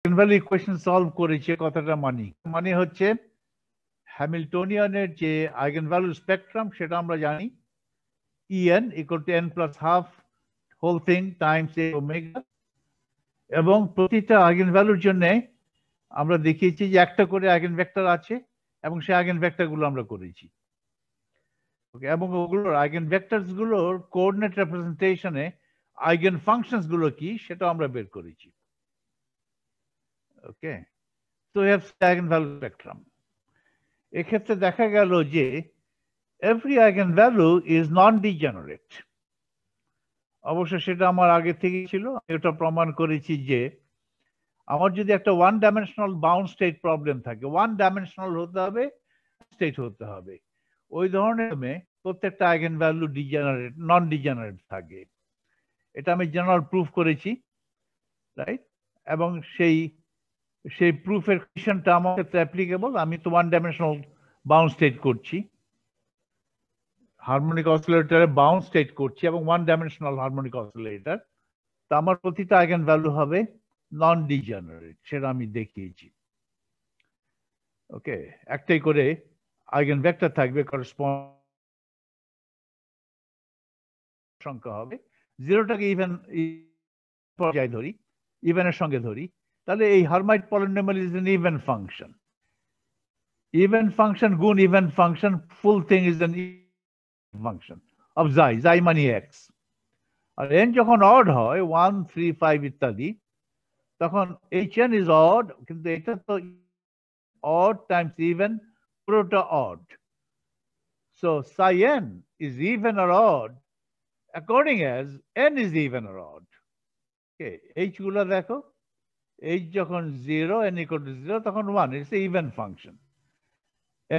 Eigenvalue equation solve করেছে কথাটা মানে হচ্ছে হ্যামিল্টনিয়ানের যে আইগেনভ্যালু স্পেকট্রাম সেটা আমরা জানি En equal to n plus half whole thing times a omega, এবং প্রতিটা আইগেনভ্যালুর জন্য আমরা দেখিয়েছি যে একটা করে আইগেনভেক্টর আছে এবং সেই আইগেনভেক্টরগুলো আমরা করেছি। ওকে, এবং ওগুলোর আইগেনভেক্টরস গুলোর কোঅর্ডিনেট রিপ্রেজেন্টেশনে আইগেন ফাংশনস গুলো কি সেটা আমরা বের করেছি। ওকে, তো we have eigenvalue spectrum. এক্ষেত্রে দেখা গেল যে every eigenvalue is non-degenerate. অবশ্য সেটা আমার আগে থেকে ছিল, এটা প্রমাণ করেছি যে আমার যদি একটা one dimensional bound state problem থাকে, ওয়ান ডাইমেনশনাল হতে হবে, স্টেট হতে হবে, ওই ধরনের প্রত্যেকটা আইগেনভ্যালু ডিজেনারেট নন ডিজেনারেট থাকে। এটা আমি জেনারেল প্রুফ করেছি, রাইট? এবং সেই প্রুফের কোয়েশ্চনটা আমার ক্ষেত্রে অ্যাপ্লিকেবল। আমি তো ওয়ান ডাইমেনশনাল বাউন্ড স্টেট করছি, হারমোনিক অসিলেটরে বাউন্ড স্টেট করছি এবং ওয়ান ডাইমেনশনাল হারমোনিক অসিলেটর, তো আমার প্রতিটা আইগেন ভ্যালু হবে নন ডিজেনারেট, সেটা আমি দেখিয়েছি। ওকে, একটাই করে আইগেন ভেক্টর থাকবে, করসপন্ড সংখ্যা হবে। জিরোটাকে ইভেন পর্যায়ে ধরি, ইভেনের সঙ্গে ধরি, তাহলে এই Hermite polynomial is an even function. Even function গুণ even function, full thing is an function of xi, xi মানে এক্স। আর এন যখন অড হয় 1, 3, 5 ইত্যাদি, তখন এইচ এন ইজ অড, কিন্তু এটা তো odd times even, পুরোটা odd. So psi n is even or odd according as n is even or odd. Okay, h গুলো দেখো, h যখন 0, n equal to 0, তখন 1, it's an even function.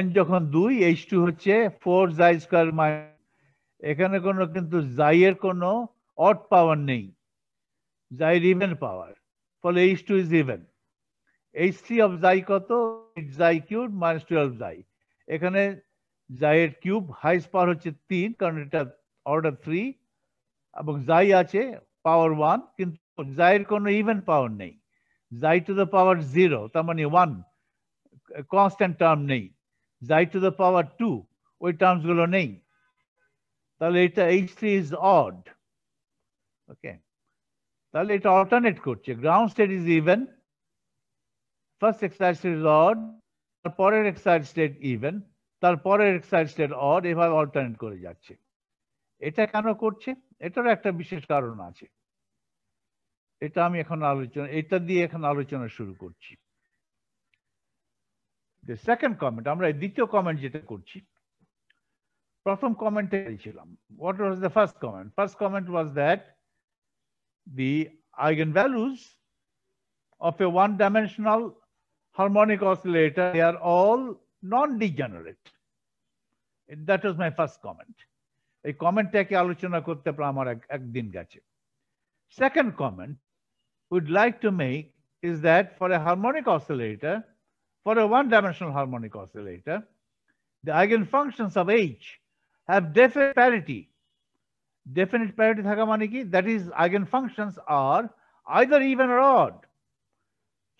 n যখন 2, h2 হচ্ছে 4 xi square minus, এখানে কোনো কিন্তু xi এর কোনো odd power নেই, xi এর even power, ফলে h2 is even. h3 of xi কত? xi cubed minus 12 xi. এখানে xi এর কিউব হাইস্ট পাওয়ার হচ্ছে 3, কারণ এটা অর্ডার 3, এবং xi আছে পাওয়ার 1, কিন্তু xi এর কোনো ইভেন পাওয়ার নেই। xi টু দ্য পাওয়ার 0, তার মানে 1 কনস্ট্যান্ট টার্ম নেই। xi টু দ্য পাওয়ার 2, ওই টার্মস গুলো নেই। তাহলে এটা h3 ইজ অড। ওকে, তাহলে এটা অল্টারনেট করছে, ground state is even, first excited state is odd, তারপরের এক্সাইটেড স্টেট ইভেন, তারপরের এক্সাইটেড স্টেট অড, এভাবে অল্টারনেট করে যাচ্ছে। এটা কেন করছে? এটার একটা বিশেষ কারণ আছে, এটা আমি এখন এটা দিয়ে এখন আলোচনা শুরু করছি। সেকেন্ড কমেন্ট, আমরা দ্বিতীয় কমেন্ট যেটা করছি, প্রথম কমেন্টে ছিলাম, what was the first comment? First comment was that the eigenvalues of a one-dimensional harmonic oscillator, they are all non-degenerate. That was my first comment. এই কমেন্টটাকে আলোচনা করতে আমার একদিন গেছে। Second comment we'd like to make is that for a harmonic oscillator, for a one-dimensional harmonic oscillator, the eigenfunctions of H have definite parity. Definite parity থাকা মানে কি? That is, eigenfunctions are either even or odd.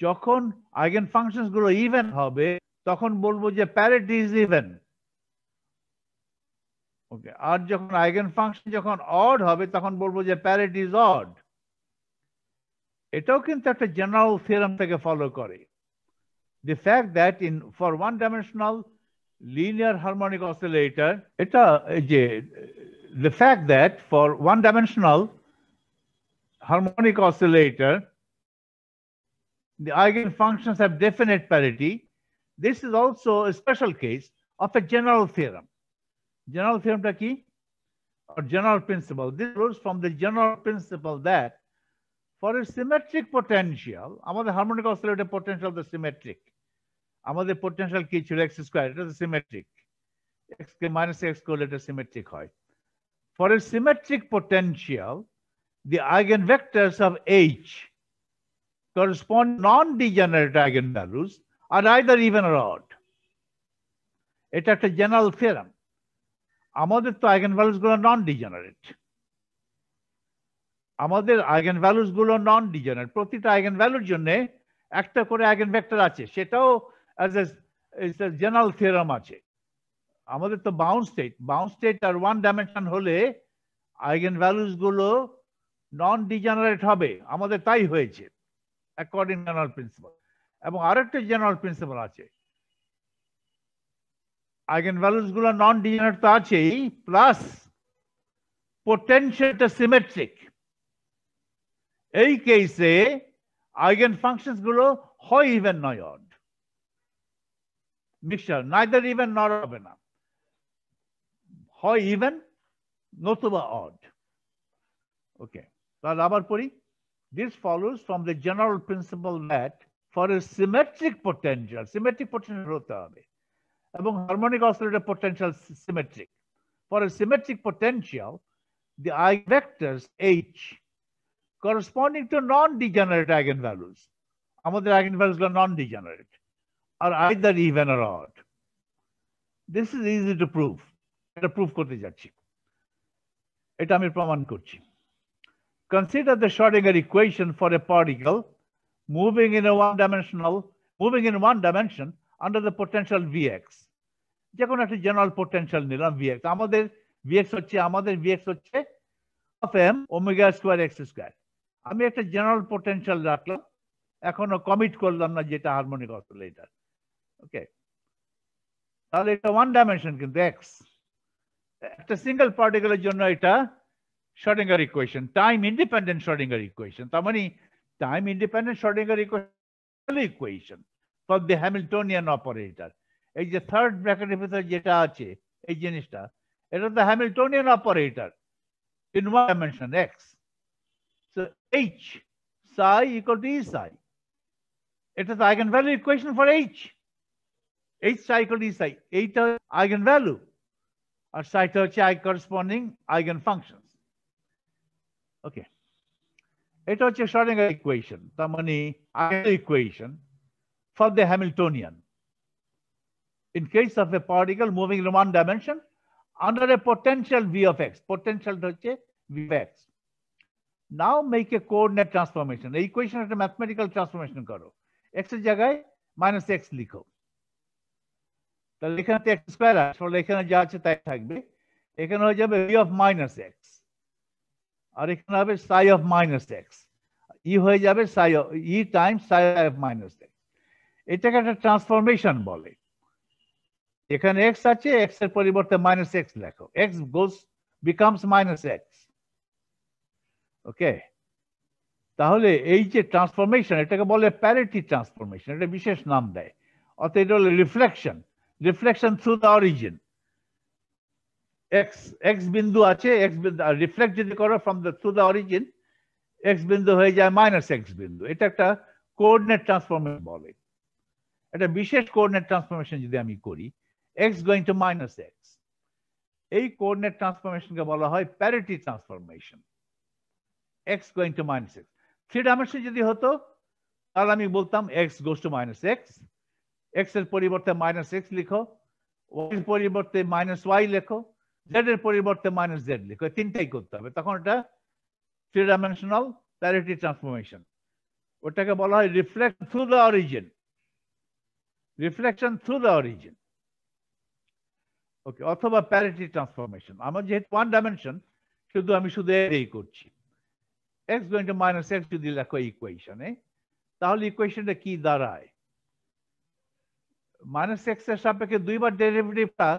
যখন eigenfunctions গুলো even হবে, তখন বলবো যে parity is even. ওকে, আর যখন eigenfunction যখন odd হবে, তখন বলবো যে parity is odd. এটাও কিন্তু একটা জেনারেল থিওরেম থেকে ফলো করে। The fact that for one-dimensional linear harmonic oscillator, the fact that for one-dimensional harmonic oscillator, the eigenfunctions have definite parity. This is also a special case of a general theorem. General theorem ta ki? Or general principle. This arose from the general principle that for a symmetric potential, আমাদের harmonic oscillator potential is symmetric. আমাদের potential কি ছিল? x square, it is symmetric. x minus x করলে এটা symmetric হয়। For a symmetric potential, the eigenvectors of H correspond non-degenerate eigenvalues are either even or odd. এটা একটা general theorem. আমাদের তো eigenvalues গুলো non-degenerate. আমাদের eigenvalues গুলো non-degenerate. প্রতিটা eigenvalueর জন্য একটা করে আইগেনভেক্টর আছে, সেটাও অ্যাজ এ জেনারেল থিওরাম আছে। আমাদের তো বাউন্ড স্টেট আর ওয়ান ডাইমেনশন হলে আইগেন ভ্যালুস গুলো নন ডিজেনারেট হবে, আমাদের তাই হয়েছে অ্যাকর্ডিং জেনারেল প্রিন্সিপাল। এবং আরেকটা জেনারেল প্রিন্সিপাল আছে, আইগেন ভ্যালুস গুলো নন ডিজেনারেট তো আছেই, প্লাস পোটেনশিয়ালটা সিমেট্রিক। এই কেসে আইগেন ফাংশনস গুলো হয় ইভেন নয় অড, মিক্সচার নাইদার ইভেন নর হবে না, হয় ইভেন নতুবা অড। ওকে, তাহলে আবার পড়ি। This follows from the general principle that for a symmetric potential হতে হবে, এবং harmonic oscillator potential symmetric. For a symmetric potential, the eigenvectors H corresponding to non-degenerate eigenvalues, আমাদের eigenvalues গুলো non-degenerate, are either even or odd. This is easy to prove. এটা prove করতে যাচ্ছি, এটা আমি প্রমাণ করছি। Consider the Schrodinger equation for a particle moving in one dimension under the potential Vx. যে কোনো একটা জেনারেল পোটেনশিয়াল নিলাম Vx, আমাদের Vx হচ্ছে half m omega square x square। আমি একটা জেনারেল পোটেনশিয়াল রাখলাম, এখনো কমিট করলাম না যেটা হারমোনিক অসিলেটর। ওকে, তাহলে এটা ওয়ান ডাইমেনশন, কিন্তু x একটা সিঙ্গেল পার্টিকেলের জন্য এটা Schrodinger equation, time independent Schrodinger equation। তার মানে time independent Schrodinger equation for the Hamiltonian operator। এই যে থার্ড ব্র্যাকেটের ভিতরে যেটা আছে এই জিনিসটা, এটা তো Hamiltonian operator in one dimension x. So h psi equal to e psi, এটা তো eigenvalue equation for h psi equal to e psi, এইটা eigenvalue আর psiটা হচ্ছে corresponding eigenfunctions। ওকে, এটা হচ্ছে Schrodinger equation, তার মানে equation for the Hamiltonian in case of a particle moving in one dimension under a potential v of x, potential হচ্ছে v of x। Now make a coordinate transformation, এই equation একটা mathematical transformation করো, x এর জায়গায় minus x লিখো, তাহলে এখানে x square আসলে এখানে যা আছে তাই থাকবে, এখানে হয়ে যাবে v of minus x, আর এখানে হবে psi of minus x, e হয়ে যাবে psi of e times psi of minus x। এটাকে একটা ট্রান্সফরমেশন বলে। এখানে x আছে, x এর পরিবর্তে minus x লেখো, x becomes minus x। ওকে, তাহলে এই যে ট্রান্সফরমেশন, এটাকে বলে প্যারিটি ট্রান্সফরমেশন, এটা বিশেষ নাম দেয়। অর্থাৎ এটা হলো reflection through the origin. x বিন্দু আছে, x বিন্দু রিফ্লেক্ট যদি করো from the through the origin, x বিন্দু হয়ে যায় মাইনাস x বিন্দু। এটা একটা কোঅর্ডিনেট ট্রান্সফরমেশন বলে। এটা বিশেষ কোঅর্ডিনেট ট্রান্সফরমেশন যদি আমি করি, x going to minus x, এই কোঅর্ডিনেট ট্রান্সফরমেশনকে বলা হয় parity transformation, x going to minus x। Three dimension যদি হতো তাহলে আমি বলতাম x goes to minus x, x এর পরিবর্তে মাইনাস x লিখো, y এর পরিবর্তে মাইনাস y লেখো, z এর পরিবর্তে মাইনাস z লিখো, তিনটাই করতে হবে। তখন এটা থ্রি ডাইমেনশনাল প্যারিটি ট্রান্সফরমেশন। ওটাকে বলা হয় রিফ্লেকশন থ্রু দ্য অরিজিন, ওকে, অথবা প্যারিটি ট্রান্সফরমেশন। আমার যেহেতু ওয়ান ডাইমেনশন, আমি শুধু এই করছি, x going to minus x যদি লেখো ইকুয়েশনে, তাহলে ইকুয়েশনটা কি দাঁড়ায়? মাইনাস x এর সাপেক্ষে দুইবার ডেরিভেটিভটা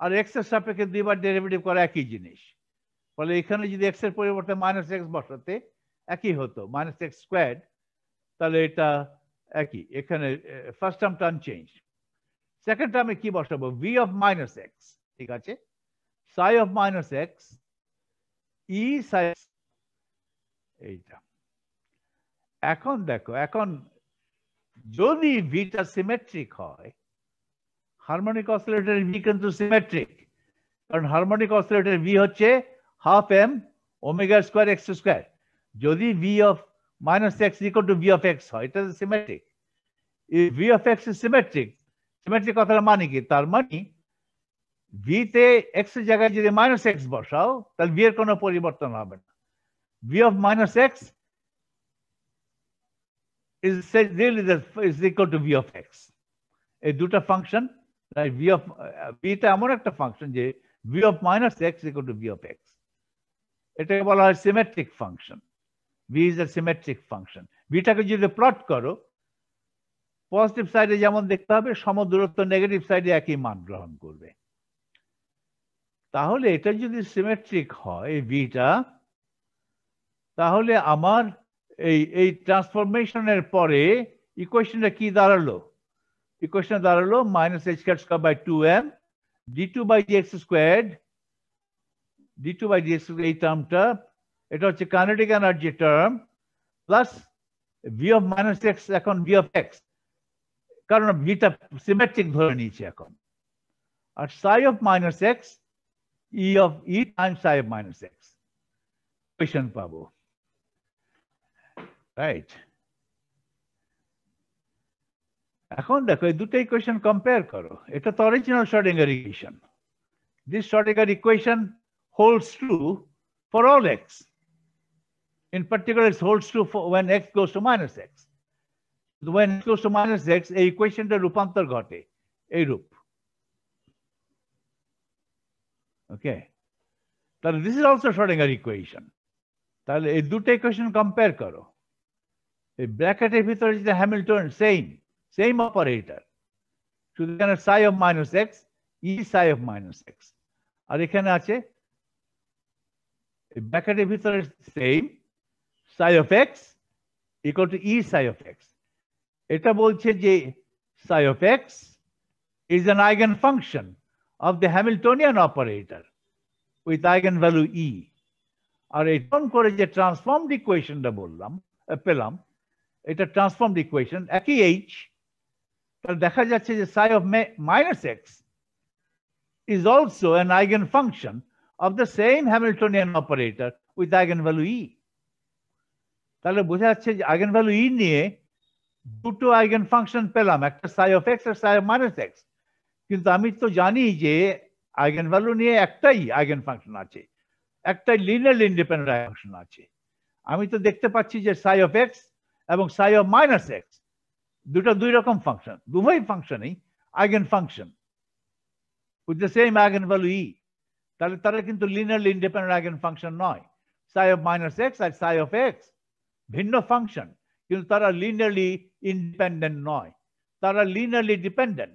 আর x এর সাপেক্ষে দুইবার ডেরিভেটিভ করা একই জিনিস। ফলে এখানে যদি x এর পরিবর্তে মাইনাস x বসাতে একই হতো, মাইনাস x স্কোয়ার, তাহলে এটা একই। এখানে ফার্স্ট টার্মটা আনচেঞ্জ, সেকেন্ড টার্মে কি বসাবো? v of minus x, ঠিক আছে, psi of minus x e psi, এইটা। এখন দেখো, এখন যদি ভিটা সিমেট্রিক হয়, হারমোনিক অসিলেটরের ভি কিন্তু সিমেট্রিক, কারণ হারমোনিক অসিলেটরের ভি হচ্ছে half M omega square x square. যদি V of minus x equal to V of x হয়, এটা symmetric. V of x is symmetric. Symmetric কথার মানে কি? তার মানে ভি তে এক্স এর জায়গায় যদি মাইনাস এক্স বসাও, তাহলে ভি এর কোনো পরিবর্তন হবে না। V of minus x is really is equal to v of x. এই দুটা ফাংশন, v of vটা এমন একটা ফাংশন যে v of minus x is equal to v of x. এটাকে বলা হয় symmetric function. v is a symmetric function. vটাকে যদি plot করো, পজিটিভ সাইডে যেমন দেখতে হবে, সমদূরত্ব নেগেটিভ সাইডে একই মান গ্রহণ করবে। তাহলে এটা যদি সিমেট্রিক হয় ভিটা, তাহলে আমার এই ট্রান্সফরমেশনের পরে ইকুয়েশনটা কি দাঁড়ালো? ইকুয়েশন দাঁড়ালো minus h square square by 2m d2 by dx squared, d2 by dx এই টার্মটা, এটা হচ্ছে kinetic energy term, plus v of minus x এখন v অফ x, কারণ ভিটা সিমেট্রিক ধরে নিয়েছি এখন, আর psi of minus x e of e times psi of minus x equation পাবো, রাইট? এখন দেখো এই দুটো ইকুয়েশন কম্পেয়ার করো। এটা তো original Schrodinger equation. This Schrodinger equation holds true for all x. In particular, it holds true for when x goes to minus x. When x goes to minus x, এই ইকুয়েশনটা রূপান্তর ঘটে এই রূপ। ওকে, তাহলে this is also Schrödinger equation. তাহলে এই দুটো ইকুয়েশন কম্পেয়ার করো। এই ব্র্যাকেটের ভিতরে যেটা হ্যামিল্টন সেম অপারেটর, শুধু এখানে psi of minus x e psi of minus x, আর এখানে আছে এই ব্র্যাকেটের ভিতরে same psi of x equal to e psi of x। এটা বলছে যে psi of x is an eigenfunction of the Hamiltonian operator with eigenvalue e। আর এরকম করে যে ট্রান্সফর্মড ইকুয়েশনটা পেলাম, এটা ট্রান্সফর্মড ইকুয়েশন, একই h, তাহলে দেখা যাচ্ছে যে psi of minus x is also an eigenfunction of the same Hamiltonian operator with eigenvalue e। তাহলে বোঝা যাচ্ছে যে eigenvalue e নিয়ে দুটো আইগেন ফাংশন পেলাম, একটা psi of x আর psi of minus x। কিন্তু আমি তো জানি যে আইগেন ভ্যালু নিয়ে একটাই আইগেন ফাংশন আছে, একটাই লিনিয়ারলি ইন্ডিপেন্ডেন্ট ফাংশন আছে। আমি তো দেখতে পাচ্ছি যে psi of x এবং psi of minus x দুটো দুই রকম ফাংশন, দুই ফাংশনই eigen function with the same eigen value e। তাহলে তারা কিন্তু লিনিয়ারলি ইন্ডিপেন্ডেন্ট আইগেন ফাংশন নয়। psi of minus x আর psi of x ভিন্ন ফাংশন, কিন্তু তারা লিনিয়ারলি ইন্ডিপেন্ডেন্ট নয়, তারা লিনিয়ারলি ডিপেন্ডেন্ট,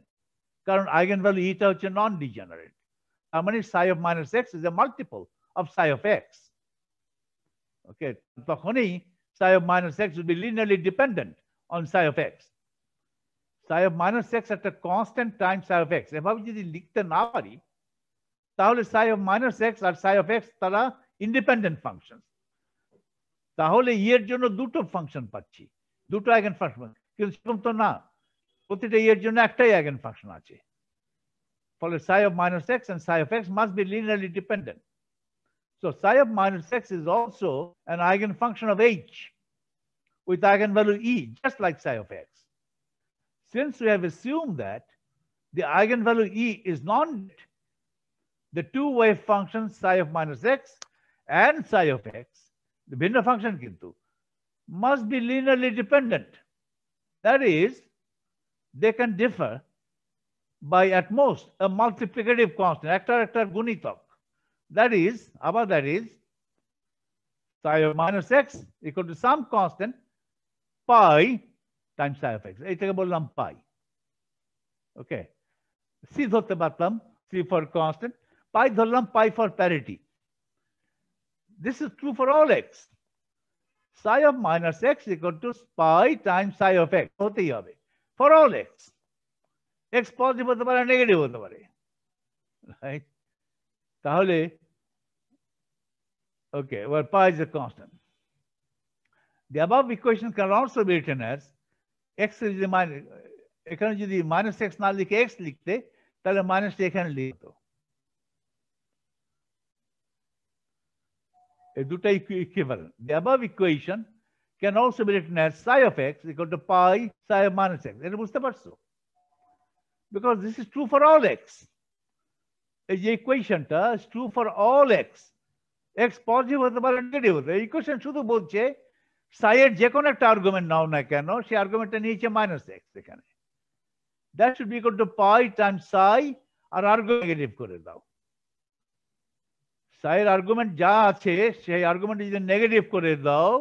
কারণ আইগেন ভ্যালু ইটা হচ্ছে নন ডিজেনারেট। তার মানে psi of minus x is a multiple of psi of x। ওকে, তখনই psi of minus x will be linearly dependent on psi of x। psi of minus x একটা constant times psi of x, এভাবে যদি লিখতে না পারি তাহলে psi of minus x আর psi of x তারা ইন্ডিপেন্ডেন্ট ফাংশন। তাহলে ই এর জন্য দুটো ফাংশন পাচ্ছি, দুটো আইগেন ফাংশন, কিন্তু সেরকম তো না, প্রতিটা ই এর জন্য একটাই আইগেন ফাংশন আছে। ফলে psi of minus x and psi of x must be linearly dependent. So psi of minus x is also an eigenfunction of h with eigenvalue e, just like psi of x. Since we have assumed that the eigenvalue e is non-net, the two wave functions psi of minus x and psi of x, the ভিন্ন function কিন্তু, must be linearly dependent. That is, they can differ by at most a multiplicative constant, একটা গুণিতক। That is psi of minus x equal to some constant pi times psi of x। এইটাকে বললাম pi। ওকে, c ধরতে পারতাম, c for constant, pi ধরলাম pi for parity। This is true for all x. Psi of minus x equal to pi times psi of x হতেই হবে for all x। x positive হতে পারে, negative হতে পারে, right? তাহলে okay, where pi is a constant. The above equation can also be written as x is the minus, এখানে যদি minus x না লিখে x লিখতে, তাহলে minus এখানে লিখতো। এই দুটো equivalent. The above equation can also be written as psi of x equal to pi psi of minus x. এটা বুঝতে পারছো? Because this is true for all x. এই যে ইকুয়েশনটা is true for all x. x positive হতে পারে, negative হতে পারে। Equation শুধু বলছে সাই এর যে কোনো একটা আর্গুমেন্ট নাও না কেন, সেই আর্গুমেন্টটা নিয়েছে -x এখানে। That should be equal to pi Times Sai, R argument negative করে দাও। সাই এর আর্গুমেন্ট যা আছে সেই আর্গুমেন্ট যদি নেগেটিভ করে দাও,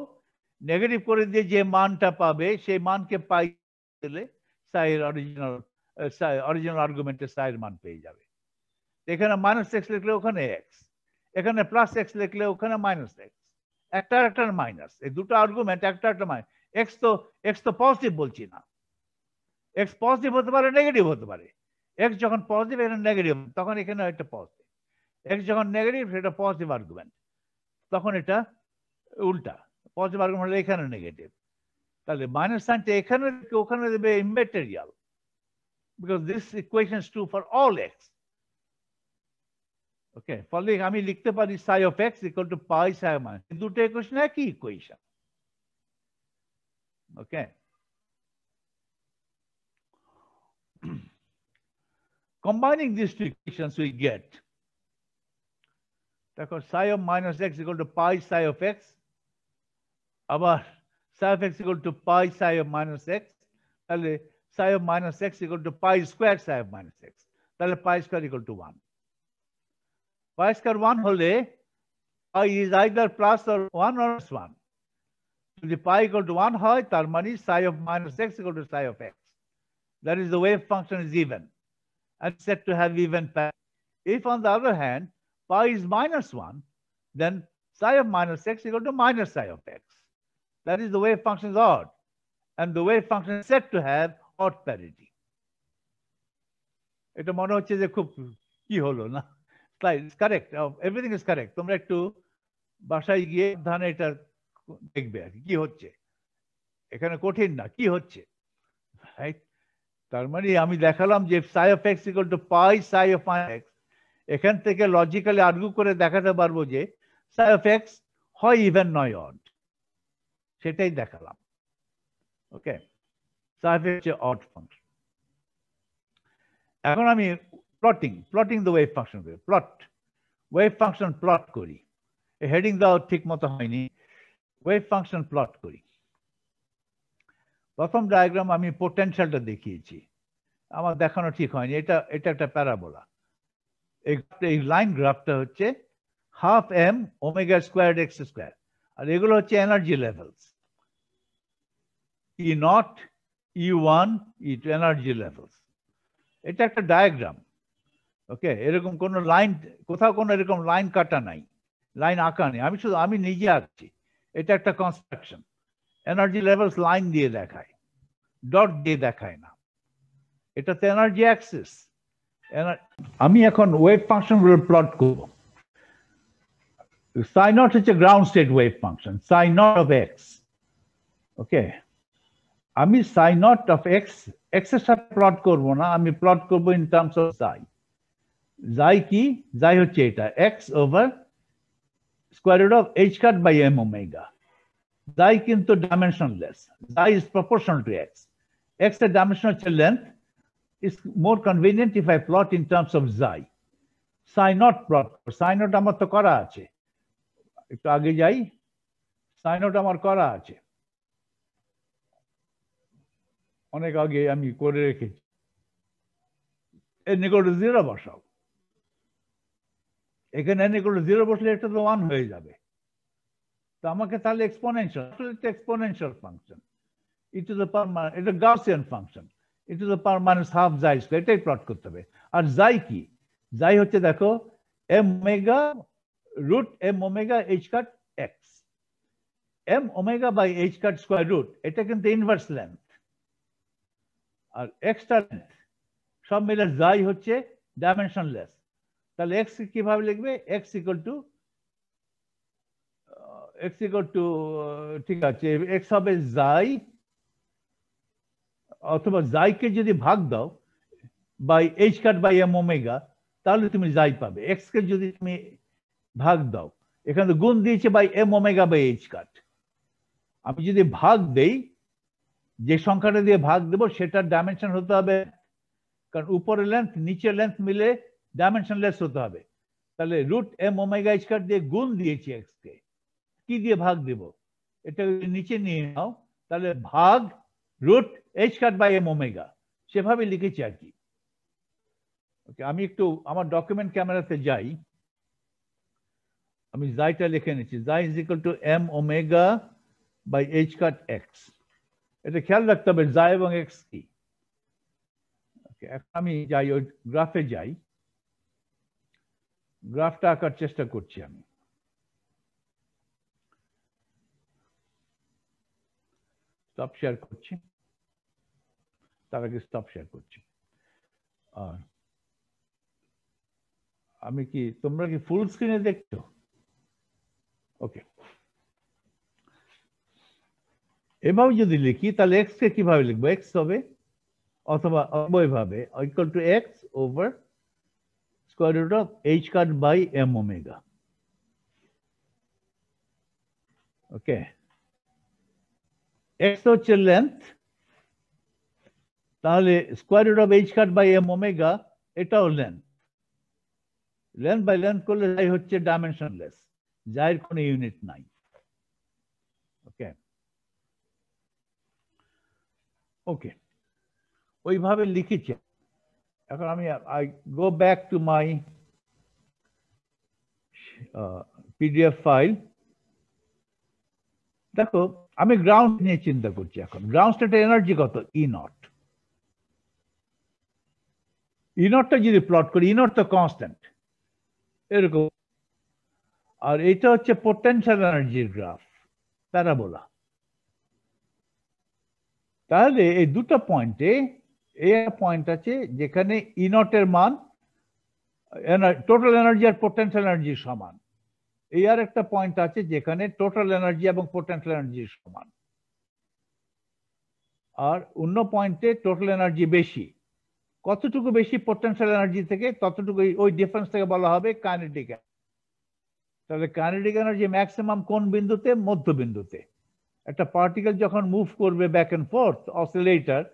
নেগেটিভ করে দিয়ে যে মানটা পাবে সেই মানকে পাই দিলে সাই এর অরিজিনাল আর্গুমেন্টে সাই এর মান পেয়ে যাবে। এখানে -x লিখলে ওখানে x, এখানে +x লিখলে ওখানে -x, একটা মাইনাস, এই দুটো আর্গুমেন্ট একটা মাইনাস। x তো পজিটিভ বলছি না, x পজিটিভ হতে পারে নেগেটিভ হতে পারে। x যখন পজিটিভ এখানে নেগেটিভ, তখন এখানে একটা পজিটিভ। x যখন নেগেটিভ সেটা পজিটিভ আর্গুমেন্ট, তখন এটা উল্টা, পজিটিভ আর্গুমেন্ট হলে এখানে নেগেটিভ। তাহলে মাইনাস সাইনটা এখানে ওখানে দেবে immaterial, because this equation is true for all x। ওকে, ফলে আমি লিখতে পারি psi of x equal to pi psi of minus, দুটো ইকুয়েশন একই equation. Okay, combining these two equations we get, দেখো psi of minus x equal to pi psi of x, আবার psi of x equal to pi psi of minus x, তাহলে psi of minus x equal to pi square psi of minus x, তাহলে pi square equal to 1. Pi square 1 হলে pi is either plus or 1 or 1. যদি pi equal to 1 হয়, তার মানে psi of minus x equal to psi of x. That is, the wave function is even and said to have even path. If on the other hand pi is -1, then psi of minus x equal to minus psi of x. That is, the wave function is odd, and the wave function is said to have odd parity. এটা মনে হচ্ছে যে খুব কি হলো না, correct, everything is correct. তোমরা একটু বাসায় গিয়ে ধানে এটা দেখবে আর কি হচ্ছে, এখানে কঠিন না, কি হচ্ছে, রাইট? তার মানে আমি দেখালাম যে psi of x equal to pi psi of x, এখান থেকে লজিক্যালি আর্গু করে দেখাতে পারবো যে psi of x হয় ইভেন নয় অড, সেটাই দেখালাম। ওকে, psi of x odd function. এখন আমি প্লটিং দ্য ওয়েভ ফাংশন করি, ওয়েভ ফাংশন প্লট করি। হেডিং দাও ঠিক মতো হয়নি, ওয়েভ ফাংশন প্লট করি। প্রথম ডায়াগ্রাম আমি পোটেনশিয়ালটা দেখিয়েছি, আমার দেখানো ঠিক হয়নি, এটা একটা প্যারাবোলা। এই লাইন গ্রাফটা হচ্ছে half m omega squared x square, আর এগুলো হচ্ছে energy levels, E0, E1, E2 energy levels. এটা একটা ডায়াগ্রাম। ওকে, এরকম কোনো লাইন, কোথাও কোনো এরকম লাইন কাটা নাই, লাইন আঁকা নেই, আমি নিজে আঁকছি। এটা একটা কনস্ট্রাকশন, এনার্জি লেভেলস লাইন দিয়ে দেখায়, ডট দিয়ে দেখায় না। এটাতে এনার্জি অ্যাক্সিস। আমি এখন ওয়েভ ফাংশন গুলো প্লট করব। psi naught হচ্ছে ground state wave function, psi naught of x। ওকে, আমি psi naught of x এর সাথে প্লট করব না, আমি প্লট করব in terms of psi। psi কি? psi হচ্ছে এটা x over square root of h cut by m omega. psi কিন্তু dimensionless, psi is proportional to x, x এর ডাইমেনশন হচ্ছে length. It's more convenient if I plot in terms of psi. Psi naught plot, psi naught আমার তো করা আছে, একটু আগে যাই, psi naught আমার করা আছে, অনেক আগে আমি করে রেখেছি। n equal to 0 বসাও, এখানে n equal to 0 বসলে এটা তো 1 হয়ে যাবে, তো আমাকে তাহলে exponential function e to the power, এটা Gaussian function e to the power minus half psi square, এটাই প্লট করতে হবে। আর psi কি? psi হচ্ছে দেখো m omega root m omega h cut x, m omega by h cut square root, এটা কিন্তু ইনভার্স লেন্থ, আর এক্সট্রা লেন্থ সব মিলে psi হচ্ছে ডাইমেনশনলেস। তাহলে x কিভাবে লিখবে? x ইকুয়াল টু ঠিক আছে, x হবে psi, অথবা psi কে যদি ভাগ দাও by h cut by m omega, তাহলে তুমি psi পাবে। x কে যদি তুমি ভাগ দাও, এখানে গুণ দিয়েছে by m omega by h cut, আমি যদি ভাগ দেই, যে সংখ্যাটা দিয়ে ভাগ দেব সেটার ডাইমেনশন হতে হবে, কারণ উপরের লেন্থ নিচের লেন্থ মিলে ডাইমেনশনলেস হতে হবে। তাহলে রুট m ওমেগা h কাট দিয়ে গুণ দিয়েছি x কে, কি দিয়ে ভাগ দেব? এটা নিচে নিয়ে নাও, তাহলে ভাগ root H cut by M omega, সেভাবে লিখেছি আর কি। ওকে, আমি একটু আমার ডকুমেন্ট ক্যামেরাতে যাই, আমি জাইটা লিখে নিচ্ছি, psi is equal to M omega by H cut X. এটা খেয়াল রাখতে হবে জাই এবং এক্স কি। ওকে, এখন আমি যাই ওই গ্রাফে যাই, গ্রাফটা আঁকার চেষ্টা করছি আমি। স্টপ শেয়ার করছি, তার আগে স্টপ শেয়ার করছি। আর আমি কি, তোমরা কি ফুল স্ক্রিনে দেখছো? ওকে, এভাবে যদি লিখি তাহলে এক্স কে কিভাবে লিখবো? এক্স হবে অথবা অবয়ভাবে equal to x over square root of h cut by M omega. Okay, x হচ্ছে লেন্থ, তাহলে square root of h cut by M omega এটাও লেন্থ। লেন্থ বাই লেন্থ করলে যাই হচ্ছে ডাইমেনশনলেস, যার কোনো ইউনিট নাই। ওকে ওকে, ওইভাবে লিখেছি। এখন আমি I go back to my PDF file. দেখো, আমি গ্রাউন্ড নিয়ে চিন্তা করছি এখন। গ্রাউন্ড স্টেটের এনার্জি কত? ই নট। ই নটটা যদি প্লট করি, ই নট তো কনস্ট্যান্ট এরকম, আর এটা হচ্ছে পোটেনশিয়াল এনার্জির গ্রাফ, প্যারাবোলা। তাহলে এই দুটো পয়েন্টে পয়েন্ট আছে যেখানে ই নটের মান টোটাল এনার্জি আর পোটেনশিয়াল এনার্জির সমান। এই আর একটা পয়েন্ট আছে যেখানে টোটাল এনার্জি এবং পোটেনশিয়াল এনার্জির সমান, আর অন্য পয়েন্টে টোটাল এনার্জি বেশি। কতটুকু বেশি পোটেনশিয়াল এনার্জি থেকে, ততটুকু ওই ডিফারেন্স থেকে বলা হবে কাইনেটিক। তাহলে কাইনেটিক এনার্জি ম্যাক্সিমাম কোন বিন্দুতে? মধ্য বিন্দুতে। একটা পার্টিকেল যখন মুভ করবে ব্যাক এন্ড ফোর্থ অসিলেটর,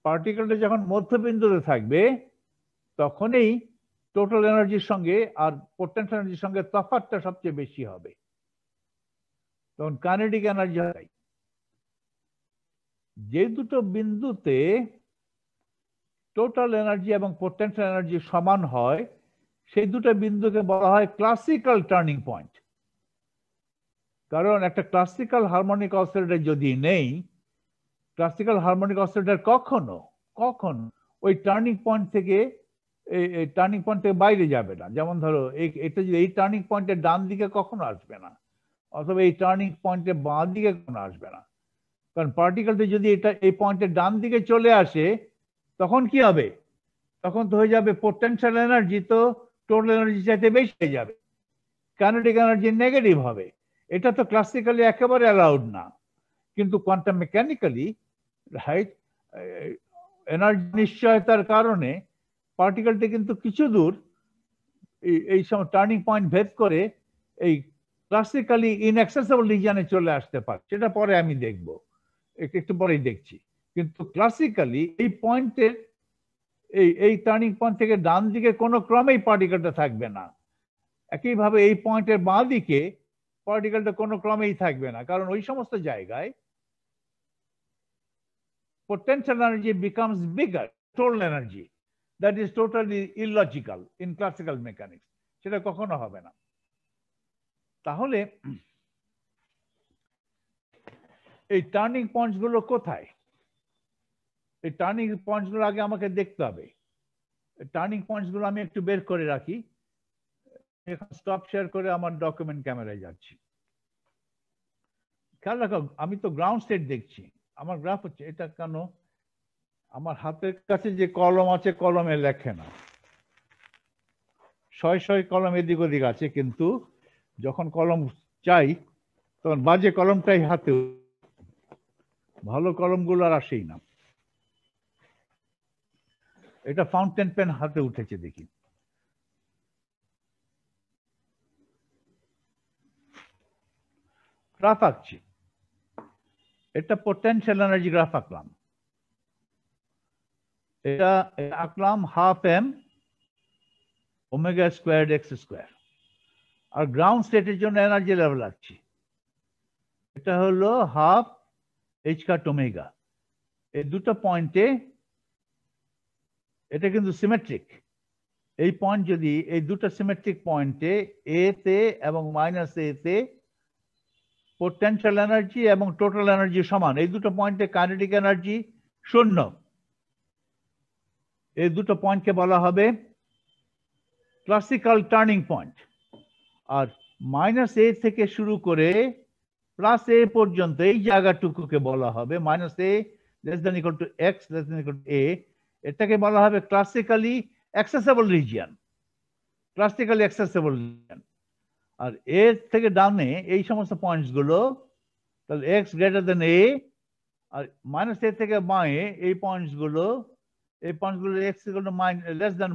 পার্টিকেলটা যখন মধ্যবিন্দুতে থাকবে তখনই টোটাল এনার্জির সঙ্গে আর পোটেনশিয়াল এনার্জির সঙ্গে তফাৎটা সবচেয়ে বেশি হবে, তখন কাইনেটিক এনার্জি হয়। যে দুটো বিন্দুতে টোটাল এনার্জি এবং পোটেনশিয়াল এনার্জি সমান হয়, সেই দুটো বিন্দুকে বলা হয় ক্লাসিক্যাল টার্নিং পয়েন্ট। কারণ একটা ক্লাসিক্যাল হারমোনিক অসিলেটর যদি নেই, ক্লাসিক্যাল হারমোনিক অসিলেটর কখনো কখনো ওই টার্নিং পয়েন্ট থেকে বাইরে যাবে না। যেমন ধরো এটা যদি এই টার্নিং পয়েন্টের ডান দিকে কখনো আসবে না, অথবা এই টার্নিং পয়েন্টের বাঁ দিকে কখনো আসবে না। কারণ পার্টিকেলটা যদি এটা এই পয়েন্টের ডান দিকে চলে আসে, তখন কি হবে? তখন তো হয়ে যাবে পোটেনশিয়াল এনার্জি তো টোটাল এনার্জি চাইতে বেশি হয়ে যাবে, কাইনেটিক এনার্জি নেগেটিভ হবে। এটা তো ক্লাসিক্যালি একেবারে অ্যালাউড না। কিন্তু কোয়ান্টাম মেকানিক্যালি, রাইট, এনার্জি নিশ্চয়তার কারণে পার্টিকেলটা কিন্তু কিছু দূর এই সময় টার্নিং পয়েন্ট ভেদ করে এই ক্লাসিক্যালি ইনঅ্যাক্সেসিবল রিজিয়নে চলে আসতে পারে। সেটা পরে আমি দেখব, একটু পরেই দেখছি। কিন্তু ক্লাসিক্যালি এই পয়েন্টের এই টার্নিং পয়েন্ট থেকে ডান দিকে কোনো ক্রমেই পার্টিকেলটা থাকবে না। একইভাবে এই পয়েন্টের বাঁ দিকে পার্টিকেলটা কোনো ক্রমেই থাকবে না, কারণ ওই সমস্ত জায়গায় potential energy becomes bigger, total energy. That is totally illogical in classical mechanics. সেটা কখনো হবে না। তাহলে এই টার্নিং পয়েন্টস গুলো কোথায়? এই টার্নিং পয়েন্টস গুলো আগে আমাকে দেখতে হবে। টার্নিং পয়েন্টস গুলো আমি একটু বের করে রাখি। এখন স্টপ শেয়ার করে আমার ডকুমেন্ট ক্যামেরায় যাচ্ছি। খেয়াল রাখো, আমি তো গ্রাউন্ড স্টেট দেখছি। আমার গ্রাফ হচ্ছে এটা। কেন? আমার হাতের কাছে যে কলম আছে, কলমে লেখে না। শয় কলম এদিক ওদিক আছে, কিন্তু যখন কলম চাই তখন বাজে কলমটাই হাতে, ভালো কলমগুলো আর আসেই না। এটা ফাউন্টেন পেন হাতে উঠেছে দেখি। গ্রাফ আঁকছি, এটা পোটেনশিয়াল এনার্জি গ্রাফ আঁকলাম। এটা আঁকলাম half M omega square x square. আর গ্রাউন্ড স্টেটের জন্য এনার্জি লেভেল আঁকছি, এটা হলো হাফ এইচ কাট ওমেগা। এই দুটো পয়েন্টে এটা কিন্তু সিমেট্রিক। এই পয়েন্ট যদি এই দুটো সিমেট্রিক পয়েন্টে এ তে এবং মাইনাস এ তে পোটেনশিয়াল এনার্জি এবং টোটাল এনার্জি সমান, এই দুটো পয়েন্টে কাইনেটিক এনার্জি শূন্য। এই দুটো পয়েন্টকে বলা হবে classical turning point. R minus a থেকে শুরু করে প্লাস এ পর্যন্ত এই জায়গাটুকুকে বলা হবে minus a less than equal to x less than equal to a. এটাকে বলা হবে classically accessible region, classically accessible region. আর এ থেকে ডানে এই সমস্ত পয়েন্টস গুলো তাহলে এক্স গ্রেটার দেন এ, আর মাইনাস এ থেকে বাঁয়ে এই পয়েন্টস গুলো x equal to less than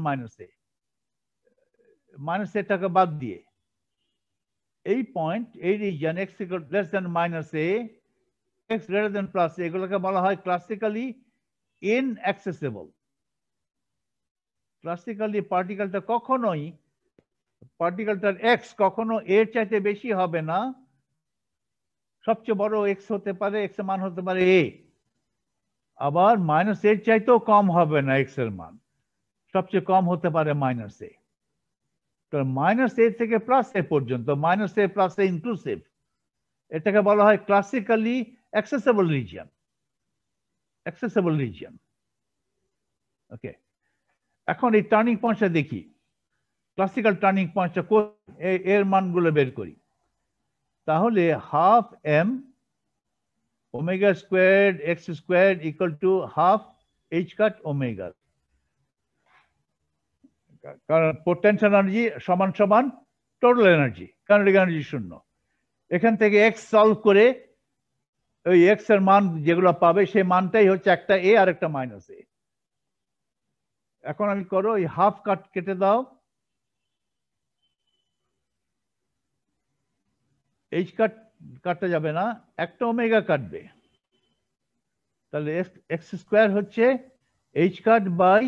minus এটাকে বাদ দিয়ে এই পয়েন্ট এই region x equal less than minus a, x greater than plus এ, এগুলোকে বলা হয় ক্লাসিক্যালি ইনঅ্যাক্সেসেবল। ক্লাসিক্যালি পার্টিকেলটার এক্স কখনো এর চাইতে বেশি হবে না। সবচেয়ে বড় এক্স হতে পারে, এক্স এর মান হতে পারে এ, আবার মাইনাস এর চাইতেও কম হবে না এক্স এর মান, সবচেয়ে কম হতে পারে মাইনাস এ। তো মাইনাস এ থেকে প্লাস এ পর্যন্ত, minus a plus A inclusive, এটাকে বলা হয় classically accessible region. Accessible region. Okay, এখন এই টার্নিং পয়েন্টটা দেখি। ক্লাসিক্যাল টার্নিং পয়েন্টটা এর মানগুলো বের করি। তাহলে half M omega squared X squared equal to half H cut omega, কারণ পোটেনশিয়াল এনার্জি সমান সমান টোটাল এনার্জি, কাইনেটিক এনার্জি শূন্য। এখান থেকে এক্স সলভ করে ওই এক্স এর মান যেগুলো পাবে সেই মানটাই হচ্ছে একটা এ আর একটা মাইনাস এ। এখন আমি করো এই হাফ কেটে দাও, এইচ কাটতে যাবে না, একটা ওমেগা কাটবে। তাহলে এক্স স্কোয়ার হচ্ছে h cut by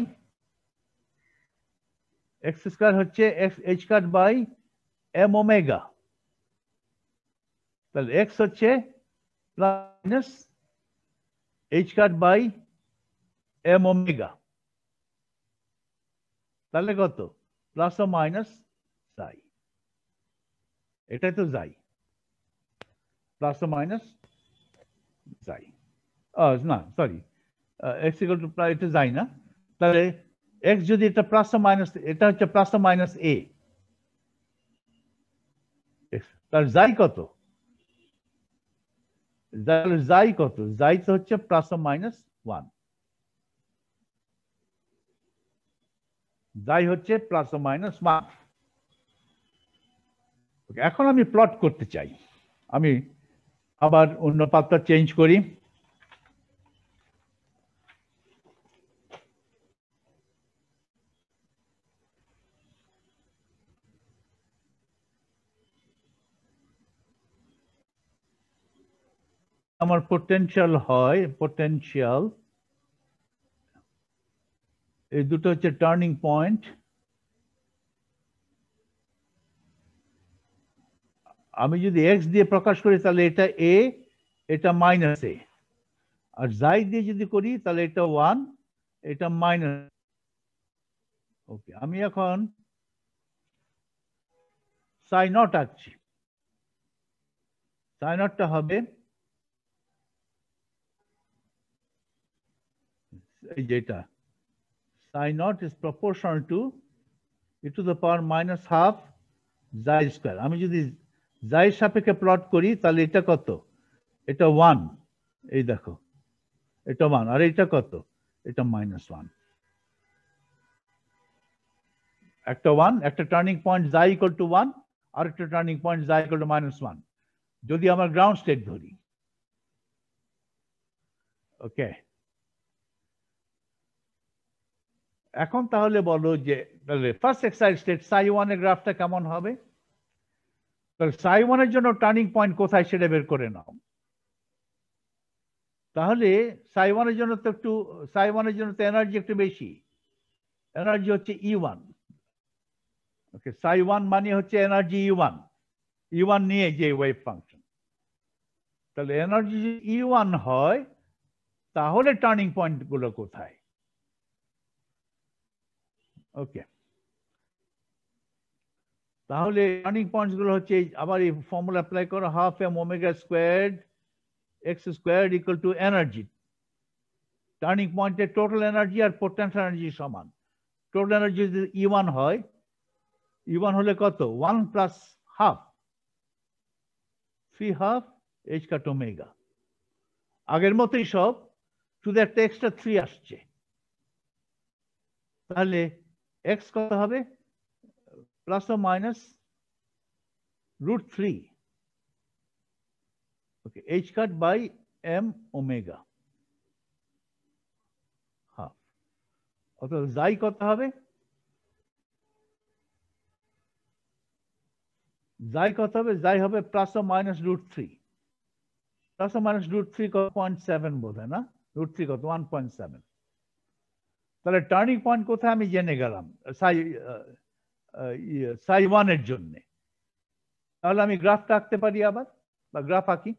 x square হচ্ছে h cut by M omega. তাহলে এক্স হচ্ছে plus h cut by M omega. তাহলে কত? প্লাস ও মাইনাস সাই। এটাই তো যাই, প্লাস ও মাইনাস যাই। না সরি, এক্স ইকুয়াল টু এটা যাই না। তাহলে এক্স যদি এটা প্লাস ও মাইনাস, এটা হচ্ছে প্লাস ও মাইনাস এ, তাহলে যাই কত? যাই কত? যাই তো হচ্ছে প্লাস ও মাইনাস 1। যাই হচ্ছে প্লাস ও মাইনাস 1। এখন আমি প্লট করতে চাই। আমি আবার অন্য পাত্র চেঞ্জ করি। আমার পোটেনশিয়াল হয়, পোটেনশিয়াল এই দুটো হচ্ছে টার্নিং পয়েন্ট। আমি যদি এক্স দিয়ে প্রকাশ করি তাহলে এটা এ, এটা মাইনাস এ। আর যাই দিয়ে যদি করি তাহলে এটা 1, এটা মাইনাস। ওকে, আমি এখন সাই নট আঁকছি। সাই নটটা হবে এই যেটা, সাই not is proportional to e to the power minus half জাই স্কয়ার। আমি যদি জাই সাপেক্ষে প্লট করি তাহলে এটা কত? এটা 1, এই দেখো এটা 1, আর এটা কত? এটা -1। একটা 1, একটা টার্নিং পয়েন্ট জাই ইকুয়াল টু 1, আর একটা টার্নিং পয়েন্ট জাই ইকুয়াল টু -1 যদি আমার গ্রাউন্ড স্টেট ধরি। ওকে, এখন তাহলে বলো যে তাহলে ফার্স্ট এক্সাইটেড স্টেট ψ1 এর গ্রাফটা কেমন হবে? তাহলে ψ1 এর জন্য টার্নিং পয়েন্ট কোথায় সেটা বের করে নাও। তাহলে ψ1 এর জন্য তো এনার্জি একটু বেশি, এনার্জি হচ্ছে E1। ওকে, ψ1 মানে হচ্ছে এনার্জি E1 নিয়ে যে ওয়েভ ফাংশন। তাহলে এনার্জি যদি E1 হয় তাহলে টার্নিং পয়েন্ট গুলো কোথায়? ওকে, তাহলে টার্নিং পয়েন্টস গুলো হচ্ছে আবার এই ফর্মুলা অ্যাপ্লাই করো, half M omega squared X squared equal to energy. Turning পয়েন্টের টোটাল এনার্জি আর পোটেনশিয়াল এনার্জি সমান। টোটাল এনার্জি যদি E1 হয়, E1 হলে কত? 1 plus half, 3 half H cut omega. আগের মতোই সব, শুধু একটা এক্সট্রা 3 আসছে। তাহলে এক্স কত হবে? প্লাস ও minus √3, okay, H cut by M omega half. অর্থাৎ জাই কত হবে? জাই কত হবে? জাই হবে প্লাস ও মাইনাস √3। প্লাস ও মাইনাস √3 0.7 বোধ হয় না? √3 কত? 1.7। তাহলে টার্নিং পয়েন্ট কোথায় আমি জেনে গেলাম সাই 1 এর জন্য। তাহলে আমি গ্রাফটা আঁকতে পারি আবার, বা গ্রাফ আঁকি।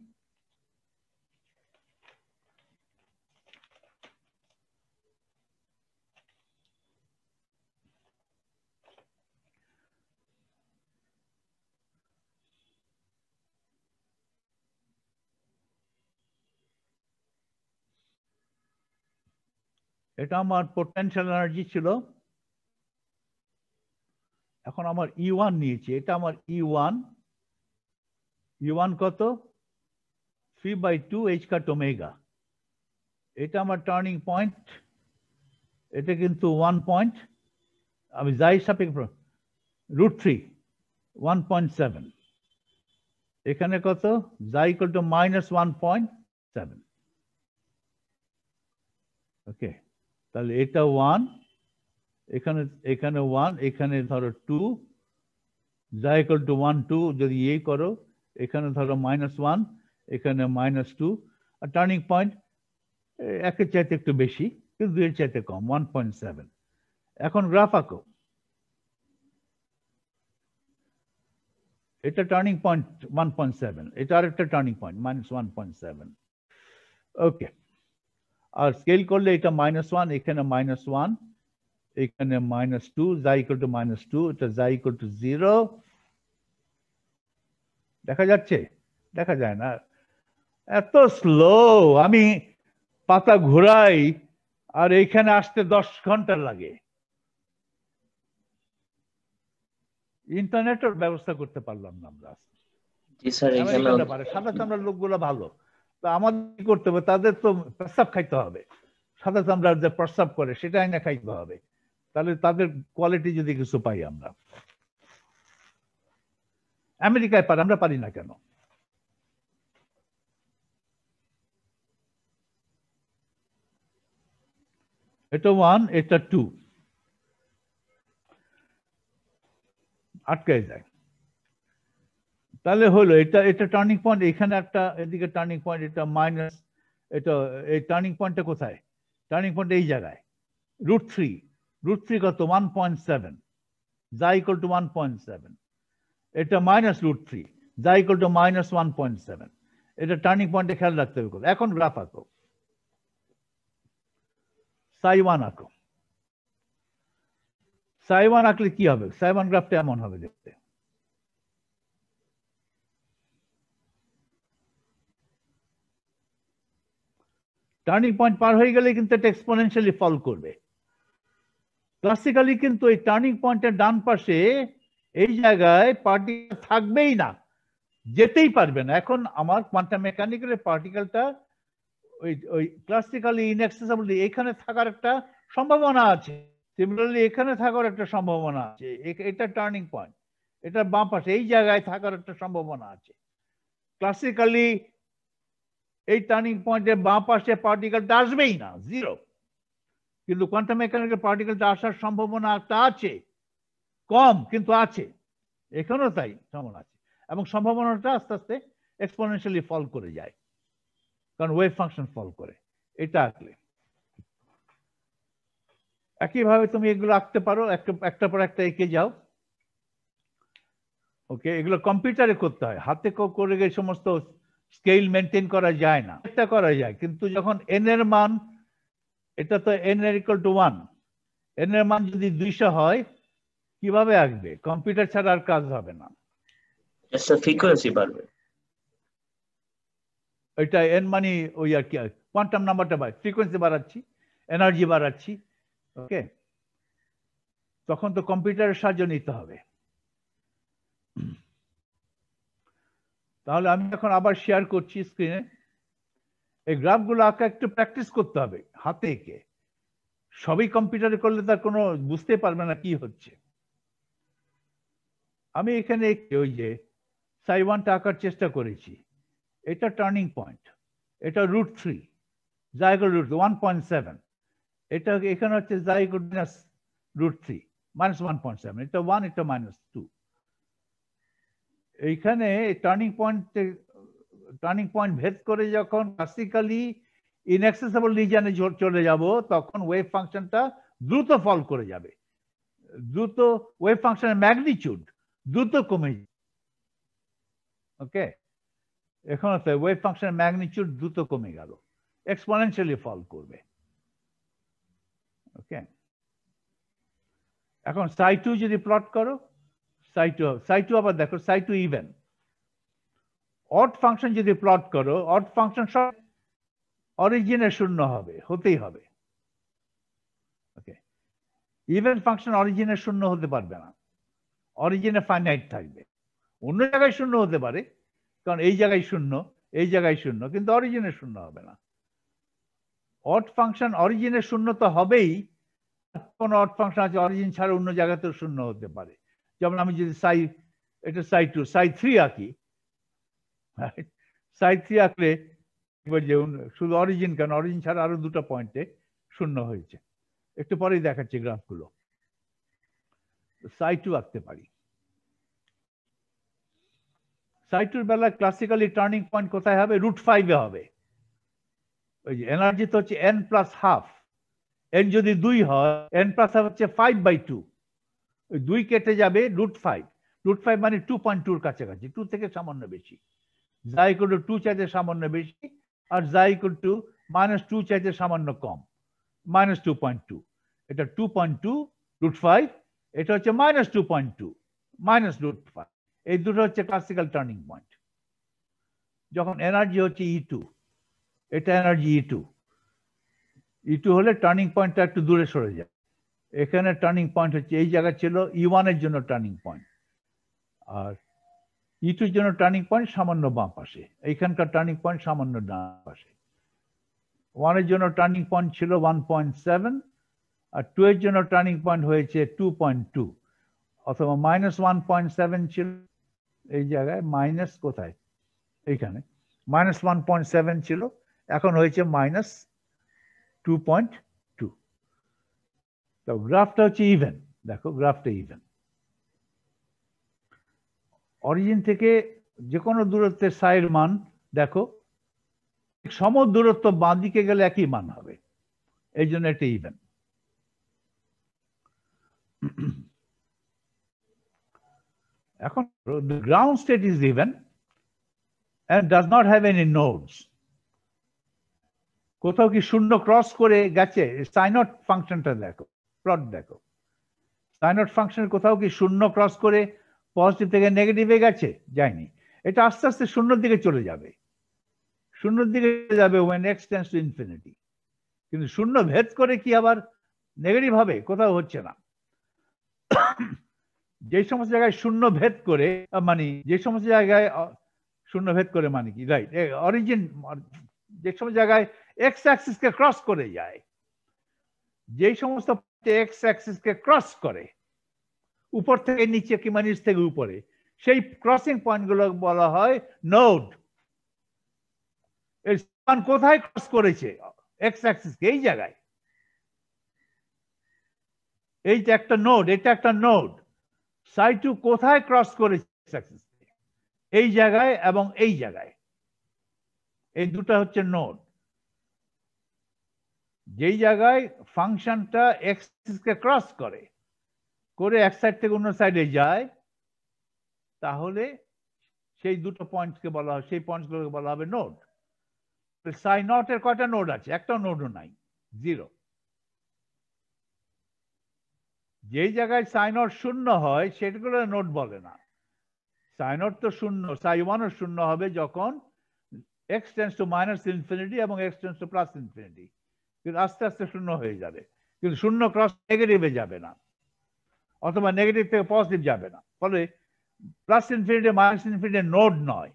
এটা আমার পোটেনশিয়াল এনার্জি ছিল। এখন আমার E1 নিয়েছি, এটা আমার E1। E1 কত? 3/2 এইচ কাট ওমেগা। এটা আমার টার্নিং পয়েন্ট। এটা কিন্তু 1 পয়েন্ট, আমি যাই সাপেক্ষে √3 1.7। এখানে কত? যাই ইকুয়াল টু মাইনাস 1.7। ওকে, তাহলে এটা 1, এখানে এখানে 1, এখানে ধরো 2, যাই ইকুয়াল টু 1 2 যদি এই করো, এখানে ধরো -1, এখানে -2, আর টার্নিং পয়েন্ট একের চাইতে একটু বেশি কিন্তু 2 এর চাইতে কম, 1.7। এখন গ্রাফ আঁকো। এটা টার্নিং পয়েন্ট 1.7, এটা আরেকটা টার্নিং পয়েন্ট -1.7। ওকে, আর স্কেল করলে এটা -1, এখানে -1, এখানে -2, যাই ইকুয়াল টু -2, এটা যাই ইকুয়াল টু 0। দেখা যাচ্ছে? দেখা যায় না, এত স্লো। আমি পাতা ঘুরাই আর এইখানে আসতে 10 ঘন্টা লাগে। ইন্টারনেটের ব্যবস্থা করতে পারলাম না আমরা। জি স্যার, আমেরিকানরা পারে, সাদা চামড়ার লোকগুলো ভালো। তো আমাদের কি করতে হবে? তাদের তো প্রস্রাব খাইতে হবে, সাদা চামড়ার যে প্রস্রাব করে সেটা আইনা খাইতে হবে। তাহলে তাদের কোয়ালিটি যদি কিছু পাই আমরা। আমেরিকায় পারে, আমরা পারি না কেন? এটা 1, এটা 2, আটকে যায়। তাহলে হলো এটা এটা টার্নিং পয়েন্ট, এখানে একটা, এদিকে টার্নিং পয়েন্ট, এটা মাইনাস, এটা এই টার্নিং পয়েন্টটা কোথায়? টার্নিং পয়েন্ট এই জায়গায়, √3। √3 কত? 1.7, যা ইকুয়াল টু 1.7। এটা -√3, যা ইকুয়াল টু -1.7। এটা টার্নিং পয়েন্টে খেয়াল রাখতে হবে। এখন গ্রাফ আঁকো, সাই 1 আঁকো। সাই 1 আঁকলে কি হবে? সাই 1 গ্রাফটা এমন হবে দেখতে। টার্নিং পয়েন্ট পার হয়ে গেলে কিন্তু এটা এক্সপোনেনশিয়ালি ফল করবে। ক্লাসিক্যালি কিন্তু এই টার্নিং পয়েন্টের ডান পাশে এই জায়গায় পার্টিকেল থাকবেই না, যেতেই পারবে না। এখন আমার কোয়ান্টাম মেকানিক্যালের পার্টিকেলটা ওই ওই ক্লাসিক্যালি ইনঅ্যাক্সেসিবল, এখানে থাকার একটা সম্ভাবনা আছে। সিমিলারলি এখানে থাকার একটা সম্ভাবনা আছে। এটা টার্নিং পয়েন্ট, এটা বাম পাশে এই জায়গায় থাকার একটা সম্ভাবনা আছে। ক্লাসিক্যালি এই টার্নিং পয়েন্টের বাম পাশে পার্টিকেলটা আসবেই না, 0। কিন্তু কোয়ান্টাম মেকানিক্যাল পার্টিকেলটা আসার সম্ভাবনা একটা আছে, কম কিন্তু আছে। এখানেও তাই সম্ভাবনা আছে, এবং সম্ভাবনাটা আস্তে আস্তে এক্সপোনেনশিয়ালি ফল করে যায়, কারণ ওয়েভ ফাংশন ফল করে। এটা আঁকলে একইভাবে তুমি এগুলো আঁকতে পারো, একটা পর একটা এঁকে যাও। ওকে, এগুলো কম্পিউটারে করতে হয়, হাতে করে গিয়ে সমস্ত স্কেল মেনটেন করা যায় না, এটা করা যায়, কিন্তু যখন n এর মান, এটা তো n এর ইকুয়াল টু 1, n এর মান যদি 200 হয় কিভাবে আসবে? কম্পিউটার ছাড়া আর কাজ হবে না। ফ্রিকোয়েন্সি বাড়বে, এটা n মানে ওই আর কি, কোয়ান্টাম নাম্বারটা ফ্রিকোয়েন্সি বাড়াচ্ছি, এনার্জি বাড়াচ্ছি, ওকে। তখন তো কম্পিউটারের সাহায্য নিতে হবে। তাহলে আমি এখন আবার শেয়ার করছি স্ক্রিনে। এই গ্রাফগুলো আঁকা একটু প্র্যাকটিস করতে হবে হাতে এঁকে, সবই কম্পিউটারে করলে তার কোনো বুঝতে পারবে না কি হচ্ছে। আমি এখানে ওই যে সাই1টা আঁকার চেষ্টা করেছি, এটা টার্নিং পয়েন্ট, এটা √3, জায়গা √3 1.7, এটা এখানে হচ্ছে জায়গা -√3 -1.7, এটা 1, এটা -2। এইখানে টার্নিং পয়েন্ট ভেদ করে যখন ক্লাসিক্যালি ইনঅ্যাক্সেসিবল রিজিয়নে চলে যাব, তখন ওয়েভ ফাংশনটা দ্রুত ফল করে যাবে, দ্রুত ওয়েভ ফাংশনের ম্যাগনিটিউড দ্রুত কমে যাবে, ওকে। এখন ওয়েভ ফাংশনের ম্যাগনিটিউড দ্রুত কমে গেল, এক্সপোনেনশিয়ালি ফল করবে, ওকে। এখন সাই2 যদি প্লট করো, সাই2 আবার দেখো, সাই2 ইভেন। অড ফাংশন যদি প্লট করো, অড ফাংশন সব অরিজিনে শূন্য হবে, হতেই হবে, ওকে। ইভেন ফাংশন অরিজিনে শূন্য হতে পারবে না, অরিজিনে ফাইনাইট থাকবে। অন্য জায়গায় শূন্য হতে পারে, কারণ এই জায়গায় শূন্য, এই জায়গায় শূন্য, কিন্তু অরিজিনে শূন্য হবে না। অড ফাংশন অরিজিনে শূন্য তো হবেই, কোন অড ফাংশন আছে অরিজিন ছাড়া অন্য জায়গাতেও শূন্য হতে পারে। যেমন আমি যদি এটা সাই2, সাই3 আঁকি, সাই3 আঁকলে যে শুধু অরিজিন কেন, অরিজিন ছাড়া আরো দুটো পয়েন্টে শূন্য হয়েছে, একটু পরেই দেখাচ্ছি গ্রাফগুলো। সাই2 আঁকতে পারি। সাই2 বেলায় ক্লাসিক্যালি টার্নিং পয়েন্ট কোথায় হবে? √5 এ হবে। ওই যে এনার্জি তো হচ্ছে n+12, n যদি 2 হয়, n+12 হচ্ছে 5/2, ওই 2 কেটে যাবে √5, √5 মানে 2.2 কাছাকাছি, 2 থেকে সামান্য বেশি। জাই ইকুয়াল টু 2 চাইতে সামান্য বেশি, আর জাই ইকুয়াল টু -2 চাইতে সামান্য কম, -2.2। এটা 2.2 √5, এটা হচ্ছে -2.2 -√5। এই দুটো হচ্ছে ক্লাসিক্যাল টার্নিং পয়েন্ট। যখন এনার্জি হচ্ছে E2, এটা এনার্জি E2 হলে টার্নিং পয়েন্টটা একটু দূরে সরে যায়। এখানে টার্নিং পয়েন্ট হচ্ছে এই জায়গা ছিল E1 এর জন্য টার্নিং পয়েন্ট, আর E2 এর জন্য টার্নিং পয়েন্ট সামান্য বাম পাশে, এইখানকার টার্নিং পয়েন্ট সামান্য ডান পাশে। 1 এর জন্য টার্নিং পয়েন্ট ছিল 1.7, আর 2 এর জন্য টার্নিং পয়েন্ট হয়েছে 2.2, অথবা -1.7 ছিল এই জায়গায়, মাইনাস কোথায়, এইখানে -1.7 ছিল, এখন হয়েছে -2.2। তো গ্রাফটা হচ্ছে ইভেন, দেখো গ্রাফটা ইভেন। অরিজিন থেকে যে কোনো দূরত্বের সাইর মান দেখো, সম দূরত্ব বাঁ দিকে গেলে একই মান হবে, এই জন্য এটা ইভেন। এখন the ground state is even and does not have any nodes. কোথাও কি শূন্য ক্রস করে গেছে? সাইনট ফাংশনটা দেখো, প্লট দেখো, সাইনট ফাংশনের কোথাও কি শূন্য ক্রস করে পজিটিভ থেকে নেগেটিভে গেছে? যায়নি। এটা আস্তে আস্তে শূন্যর দিকে চলে যাবে, শূন্যর দিকে যাবে when x tends to infinity। কিন্তু শূন্য ভেদ করে কি আবার নেগেটিভ হবে? কোথাও হচ্ছে না। যে সমস্ত জায়গায় শূন্য ভেদ করে, মানে যে সমস্ত জায়গায় শূন্য ভেদ করে মানে কি, রাইট, অরিজিন যে সমস্ত জায়গায় এক্স অ্যাক্সিস কে ক্রস করে যায়, যে সমস্ত এক্স অ্যাক্সিস কে ক্রস করে উপর থেকে নিচে কিংবা নিচ থেকে উপরে, সেই ক্রসিং পয়েন্ট গুলো বলা হয় নোড। এর স্থান কোথায় ক্রস করেছে এক্স অ্যাক্সিস কে? এই জায়গায়, এই যে একটা নোড, এটা একটা নোড। সাই2 কোথায় ক্রস করেছে? এই জায়গায় এবং এই জায়গায়, এই দুটো হচ্ছে নোড। যেই জায়গায় ফাংশনটা এক্সিস কে ক্রস করে এক সাইড থেকে অন্য সাইডে যায়, তাহলে সেই দুটো পয়েন্টকে বলা হয়, সেই পয়েন্টগুলোকে বলা হবে নোড। সাই নটের কয়টা নোড আছে? একটা নোডও নাই, জিরো। যেই জায়গায় সাই নট শূন্য হয় সেগুলো নোড বলে না। সাই নট তো শূন্য, সাই ওয়ানও শূন্য হবে যখন x tends to minus infinity এবং x tends to plus infinity. কিন্তু আস্তে আস্তে শূন্য হয়ে যাবে, কিন্তু শূন্য ক্রস নেগেটিভে যাবে না, অথবা নেগেটিভ থেকে পজিটিভ যাবে না। ফলে plus infinity minus infinity node নয়।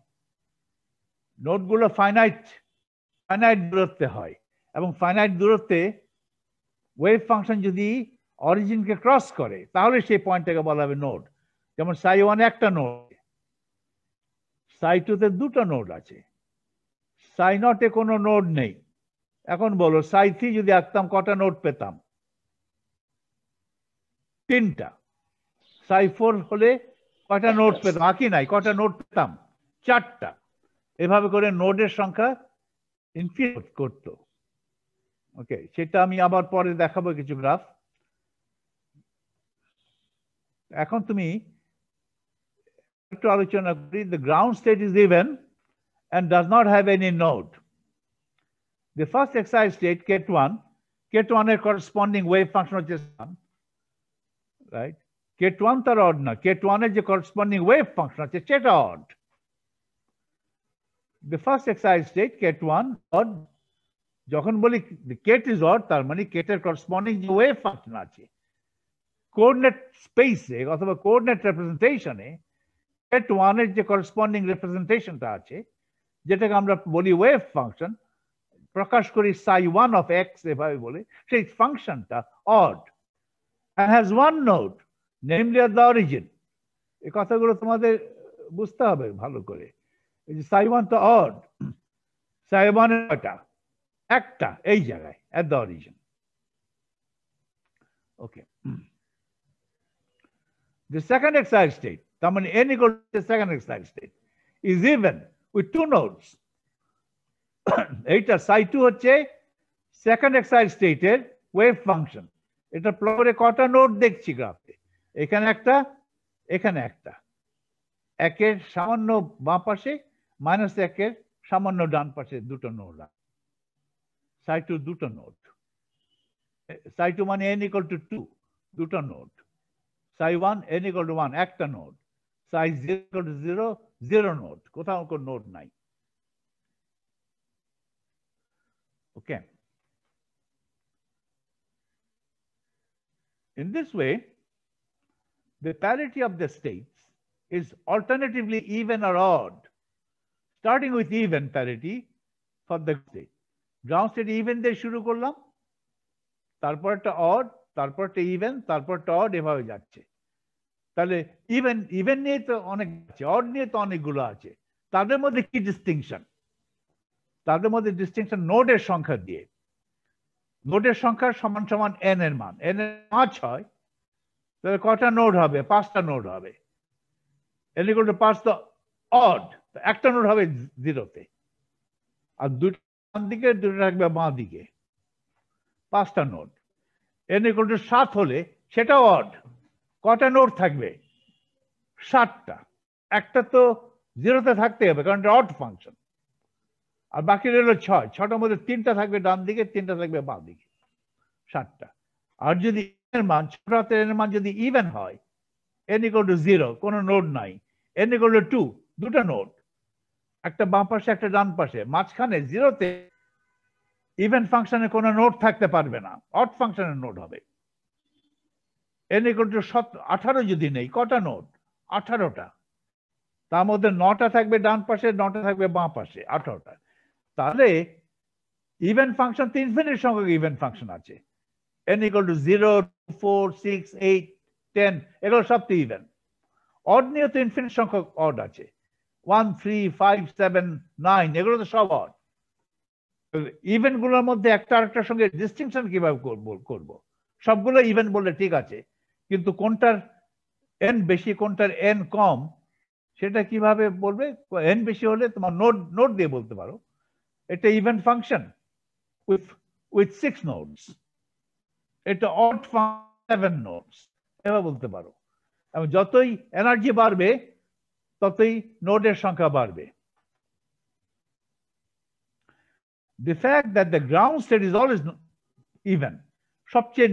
নোডগুলো ফাইনাইট দূরত্বে হয়, এবং ফাইনাইট দূরত্বে ওয়েভ ফাংশন যদি অরিজিনকে ক্রস করে তাহলে সেই পয়েন্টটাকে বলা হবে নোড। যেমন সাই ওয়ানে একটা নোড, সাই টুতে দুটো নোড আছে, সাই নটে কোনো নোড নেই। এখন বলো সাই থ্রি যদি আঁকতাম কটা নোড পেতাম? তিনটা। সাই ফোর হলে কয়টা নোড পেতাম? আঁকি নাই, কটা নোড পেতাম? চারটা। এভাবে করে নোডের সংখ্যা ইনক্রিজ করত। ওকে, সেটা আমি আবার পরে দেখাবো কিছু গ্রাফ। এখন তুমি একটু আলোচনা করি। The ground state is even and does not have any node. The first excited state, Ket1 এর corresponding wave function হচ্ছে one, right? Ket1 তার odd না, Ket1 এর যে corresponding wave function আছে সেটা odd. The first excited state, Ket1 odd. যখন বলি Ket is odd, তার মানে Ket এর corresponding যে wave function আছে কোঅর্ডিনেট স্পেসে অথবা কোঅর্ডিনেট রিপ্রেজেন্টেশনে Ket1 এর যে corresponding representationটা আছে, যেটাকে আমরা বলি ওয়েভ ফাংশন, প্রকাশ করি সাই ওয়ান অফ এক্স এভাবে বলে, সেই ফাংশনটা odd and has one node, namely at the origin. এই কথাগুলো তোমাদের বুঝতে হবে ভালো করে। এই যে সাই ওয়ান তো অড, সাই ওয়ানের কয়টা? একটা, এই জায়গায় at the origin. Okay. The second excited state, তার মানে n equal to the second excited state, is even with two nodes. এইটা সাই টু হচ্ছে সেকেন্ড এক্সাইটেড স্টেটের ওয়েভ ফাংশন। এটা প্লটে কটা নোড দেখছি গ্রাফে? এখানে একটা, এখানে একটা, একের সামান্য বাম পাশে মাইনাস একের সামান্য ডান পাশে দুটো নোড। সাই টু দুটো নোড, সাই টু মানে n equal to 2, দুটো node. Sai one n equal to 1, একটা node. Sai 0 equal to 0, 0 node, কোথাও কোনো নোড নাই। Okay. In this way, the parity of the states is alternatively even or odd, starting with even parity for the state. Ground state even দিয়ে শুরু করলাম, তারপর একটা odd, তারপর একটা even, তারপর একটা odd, এভাবে যাচ্ছে। তাহলে even নিয়ে তো অনেক আছে, odd নিয়ে তো অনেকগুলো আছে। তাদের মধ্যে কি ডিস্টিংশন? তাদের মধ্যে ডিস্টিংশন নোডের সংখ্যা দিয়ে। নোডের সংখ্যা সমান সমান n এর মান। n এর 5 হয় তাহলে কটা নোড হবে? 5টা নোড হবে। n equal to 5 তো অড, একটা নোড হবে 0-তে, আর দুটো ডান দিকে দুটো থাকবে বাঁ দিকে, 5টা নোড। n equal to 7 হলে সেটা অড, কটা নোড থাকবে? 7টা। একটা তো 0-তে থাকতে হবে কারণ এটা অড ফাংশন, আর বাকি রইল 6। 6টার মধ্যে 3টা থাকবে ডান দিকে, 3টা থাকবে বাঁ দিকে, 7টা। আর যদি এর মান, ছোট হাতের এর মান যদি ইভেন হয়, n equal to 0, কোনো নোড নাই, n equal to 2, দুটো নোড, একটা বাম পাশে একটা ডান পাশে, মাঝখানে 0-তে ইভেন ফাংশনে কোনো নোড থাকতে পারবে না, অড ফাংশনের নোড হবে। n equal to 18 যদি নেই, কটা নোড? 18টা। তার মধ্যে 9টা থাকবে ডান পাশে, 9টা থাকবে বাঁ পাশে, 18টা। তাহলে ইভেন ফাংশন তো ইনফিনিট সংখ্যক ইভেন ফাংশন আছে। n equal to 0, 4, 6, 8, 10, এগুলো সব তো ইভেন। অড নিয়ে তো ইনফিনিট সংখ্যক অড আছে, 1, 3, 5, 7, 9, এগুলো তো সব অড। ইভেন গুলোর মধ্যে একটা আরেকটার সঙ্গে ডিস্টিংশন কিভাবে করব? সবগুলো ইভেন বললে ঠিক আছে, কিন্তু কোনটার n বেশি কোনটার n কম সেটা কিভাবে বলবে? n বেশি হলে তোমার নোড দিয়ে বলতে পারো এটা ইভেন ফাংশন উইথ 6 নোডস, এটা অড ফাংশন 7 নোডস, এভাবে বলতে পারো। এবং যতই এনার্জি বাড়বে ততই নোডের সংখ্যা বাড়বে। The fact that the ground state is always even, সবচেয়ে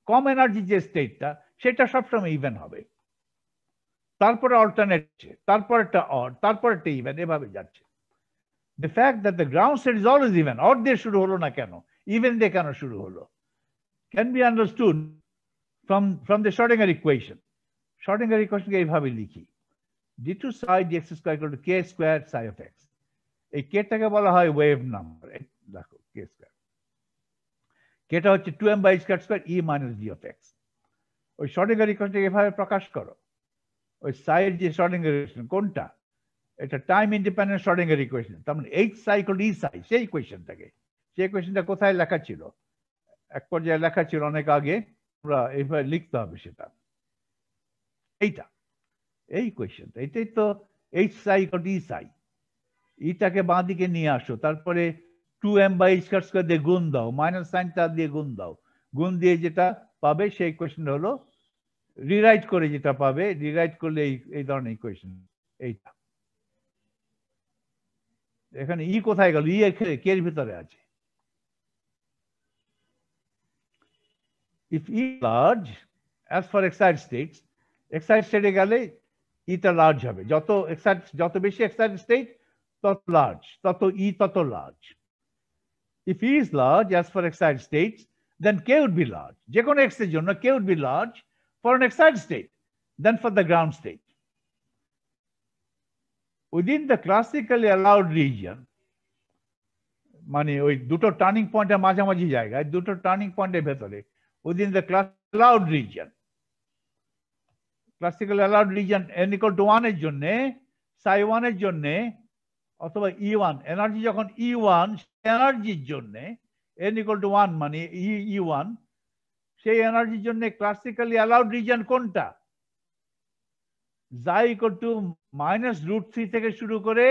কম এনার্জি যে স্টেটটা সেটা সবসময় ইভেন হবে, তারপরে অল্টারনেট, তারপরটা অড, তারপরটা ইভেন, এভাবে যাচ্ছে। The fact that the ground state is always even, odd দিয়ে শুরু হলো না কেন, ইভেন দিয়ে কেন শুরু হলো, can be understood from the Schrodinger equation. Schrodinger equation কে এইভাবে লিখি, d2 psi dx square equal to k squared psi of x. এই k টাকে বলা হয় ওয়েভ নাম্বার। দেখো k স্কয়ার, কেটা হচ্ছে 2m by h square e minus d of x। ওই Schrodinger equation এভাবে প্রকাশ করো। ওই psi এর যে Schrodinger equation কোনটা, এটা টাইম ইন্ডিপেন্ডেন্ট Schrodinger equation, তার মানে h psi equal to e psi, সেই ইকুয়েশনটাকে, সেই ইকুয়েশনটা কোথায় লেখা ছিল, এক পর্যায়ে লেখা ছিল অনেক আগে, আমরা এইভাবে লিখতে হবে সেটা, এইটা, এই ইকুয়েশনটা, এটাই তো h psi equal to e psi। ইটাকে বাঁ দিকে নিয়ে আসো, তারপরে 2m by h square দিয়ে গুণ দাও, মাইনাস সাইনটা দিয়ে গুণ দাও, গুণ দিয়ে যেটা পাবে সেই ইকুয়েশন হলো, রিরাইট করে যেটা পাবে, রিরাইট করলে এই ধরনের ইকুয়েশন, এইটা। এখানে ই কোথায় গেল, ই কে এর ভিতরে আছে। If E large as for excited states, excited state এ গেলে ইটা লার্জ হবে, যত বেশি excited state তত লার্জ, তত ই তত large. If E is large as for excited states, then K would be large. যে কোনো x এর জন্য K would be large for an excited state than for the ground state. Within the classically allowed region, মানে ওই দুটো turning পয়েন্টের মাঝামাঝি জায়গায়, দুটো টার্নিং পয়েন্টের ভেতরে, within the allowed region, classically allowed region n equal to 1 এর জন্য, psi 1 এর জন্য, অথবা E1 এনার্জি যখন E1 এনার্জির জন্য n equal to 1 মানে E1, সেই এনার্জির জন্য ক্লাসিক্যালি অ্যালাউড রিজন কোনটা, xi equal to -√3 থেকে শুরু করে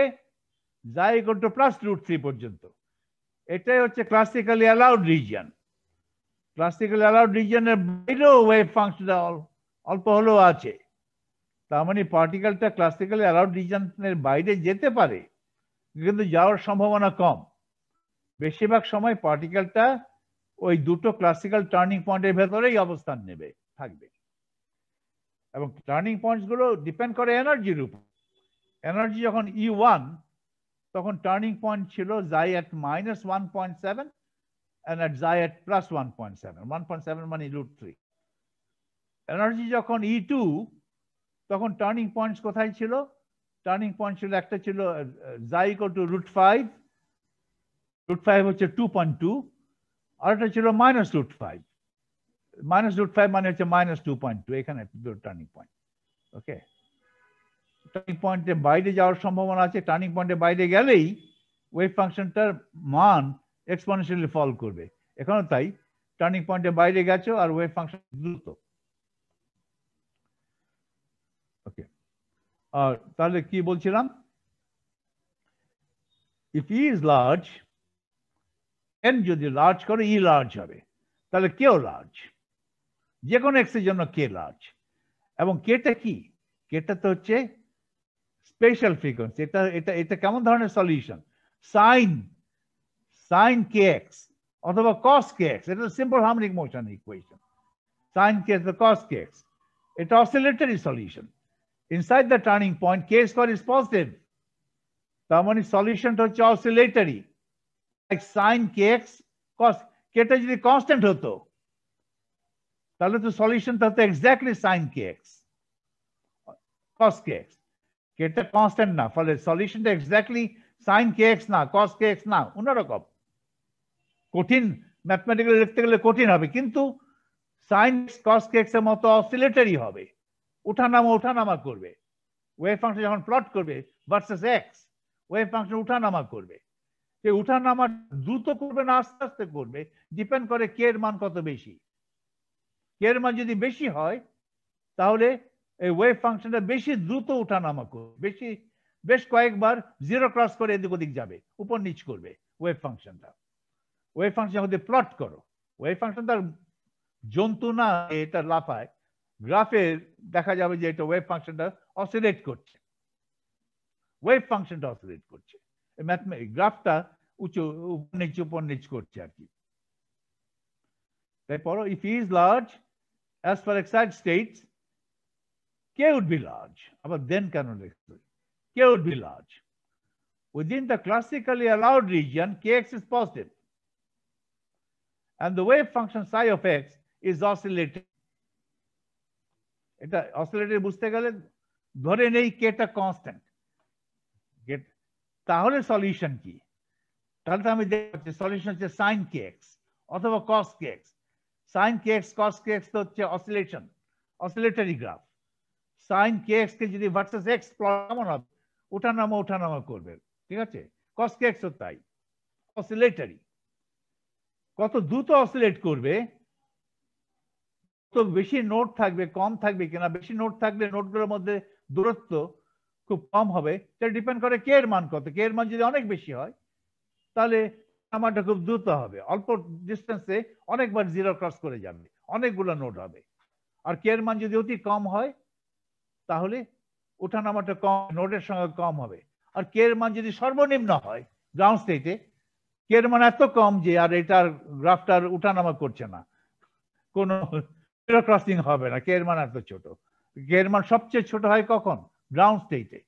xi equal to +√3 পর্যন্ত, এটাই হচ্ছে classically allowed region. Classically allowed রিজনের বাইরেও ওয়েভ ফাংশন অল্প হলেও আছে, তার মানে পার্টিকেলটা ক্লাসিক্যালি অ্যালাউড রিজনের বাইরে যেতে পারে, কিন্তু যাওয়ার সম্ভাবনা কম। বেশিরভাগ সময় পার্টিকেলটা ওই দুটো ক্লাসিক্যাল টার্নিং পয়েন্টের ভেতরেই অবস্থান নেবে, থাকবে, এবং টার্নিং পয়েন্টস গুলো ডিপেন্ড করে এনার্জির উপর। এনার্জি যখন E1, তখন টার্নিং পয়েন্ট ছিল xi at -1.7 and at xi at +1.7, 1.7 মানে √3। এনার্জি যখন E2, তখন টার্নিং পয়েন্টস কোথায় ছিল, টার্নিং পয়েন্ট ছিল, একটা ছিল xi equal to √5, √5 হচ্ছে 2.2, আর একটা ছিল -√5, -√5 মানে হচ্ছে -2.2, এখানে টার্নিং পয়েন্ট। ওকে, টার্নিং পয়েন্টের বাইরে যাওয়ার সম্ভাবনা আছে, টার্নিং পয়েন্টের বাইরে গেলেই ওয়েভ ফাংশনটার মান এক্সপোনেনশিয়ালি ফল করবে। এখানেও তাই, টার্নিং পয়েন্টের বাইরে গেছো আর ওয়েভ ফাংশন দ্রুত। ওকে, আর তাহলে কি বলছিলাম, if E is large, n যদি লার্জ করে E লার্জ হবে, তাহলে কেও লার্জ, যে কোনো x এর জন্য কে লার্জ। এবং কেটা কি, কেটা তো হচ্ছে স্পেশাল ফ্রিকোয়েন্সি। এটা কেমন ধরনের সলিউশন, সাইন kx অথবা cos kx, এটা simple harmonic motion equation, sine kx বা cos kx, এটা oscillatory solution. Inside the turning point k square is positive, তার মানে সলিউশনটা হচ্ছে oscillatory, like sine kx cos। কেটা যদি কনস্ট্যান্ট হতো তাহলে তো সলিউশনটা হতো exactly sine kx cos kx। কেটা কনস্ট্যান্ট না, ফলে সলিউশনটা এক্স্যাক্টলি সাইন kx না, cos kx না, অন্যরকম কঠিন, ম্যাথমেটিক্যালি লিখতে গেলে কঠিন হবে, কিন্তু সাইন cos kx এর মতো অসিলেটরি হবে, ওঠানামা করবে। ওয়েভ ফাংশন যখন প্লট করবে ভার্সেস এক্স, ওয়েভ ফাংশন উঠানামা করবে, সেই উঠানামা দ্রুত করবে না আস্তে আস্তে করবে, ডিপেন্ড করে কে এর মান কত বেশি। কে এর মান যদি বেশি হয় তাহলে এই ওয়েভ ফাংশনটা বেশি দ্রুত উঠানামা করবে, বেশ কয়েকবার জিরো ক্রস করে এদিক ওদিক যাবে, উপর নিচ করবে ওয়েভ ফাংশনটা। ওয়েভ ফাংশন যখন প্লট করো, ওয়েভ ফাংশন তার জন্তু না, এটা লাফায়, গ্রাফে দেখা যাবে যে এটা ওয়েভ ফাংশনটা অসিলেট করছে, ওয়েভ ফাংশনটা অসিলেট করছে, গ্রাফটা উঁচু উপর নিচ করছে আর কি। তাই পড়ো, if E is large as for excited states, K would be large. আবার then কেন লিখছে? K would be large. Within the classically allowed region, Kx is positive. And the wave function psi of x is oscillating. এটা oscillator বুঝতে গেলে ধরে নেই কেটা constant, তাহলে সলিউশন কি? তাহলে তো আমি দেখছি সলিউশন হচ্ছে সাইন কে এক্স অথবা কস কে এক্স। সাইন কে এক্স কস কে এক্স তো হচ্ছে oscillation, oscillatory graph. Sign k x কে যদি ভার্সেস এক্স প্লট কেমন হবে? ওঠানামা করবে, ঠিক আছে? কস কে এক্স ও তাই, অসিলেটরি। কত দ্রুত অসিলেট করবে, তো বেশি নোট থাকবে কম থাকবে কিনা, বেশি নোট থাকলে নোটগুলোর মধ্যে দূরত্ব খুব কম হবে, সেটা ডিপেন্ড করে কে এর মান কত। কে এর মান যদি অনেক বেশি হয় তাহলে আমারটা খুব দ্রুত হবে, অল্প ডিস্টেন্সে অনেকবার জিরো ক্রস করে যাবে, অনেকগুলো নোট হবে। আর কে এর মান যদি অতি কম হয় তাহলে ওঠানামাটা কম, নোটের সঙ্গে কম হবে। আর কে এর মান যদি সর্বনিম্ন হয় গ্রাউন্ড স্টেটে, কে এর মান এত কম যে আর এটার গ্রাফটার উঠানামা করছে না, কোনো জিরো ক্রসিং হবে না, কে এর মান এত ছোট। কে এর মান সবচেয়ে ছোট হয় কখন? গ্রাউন্ড স্টেটে।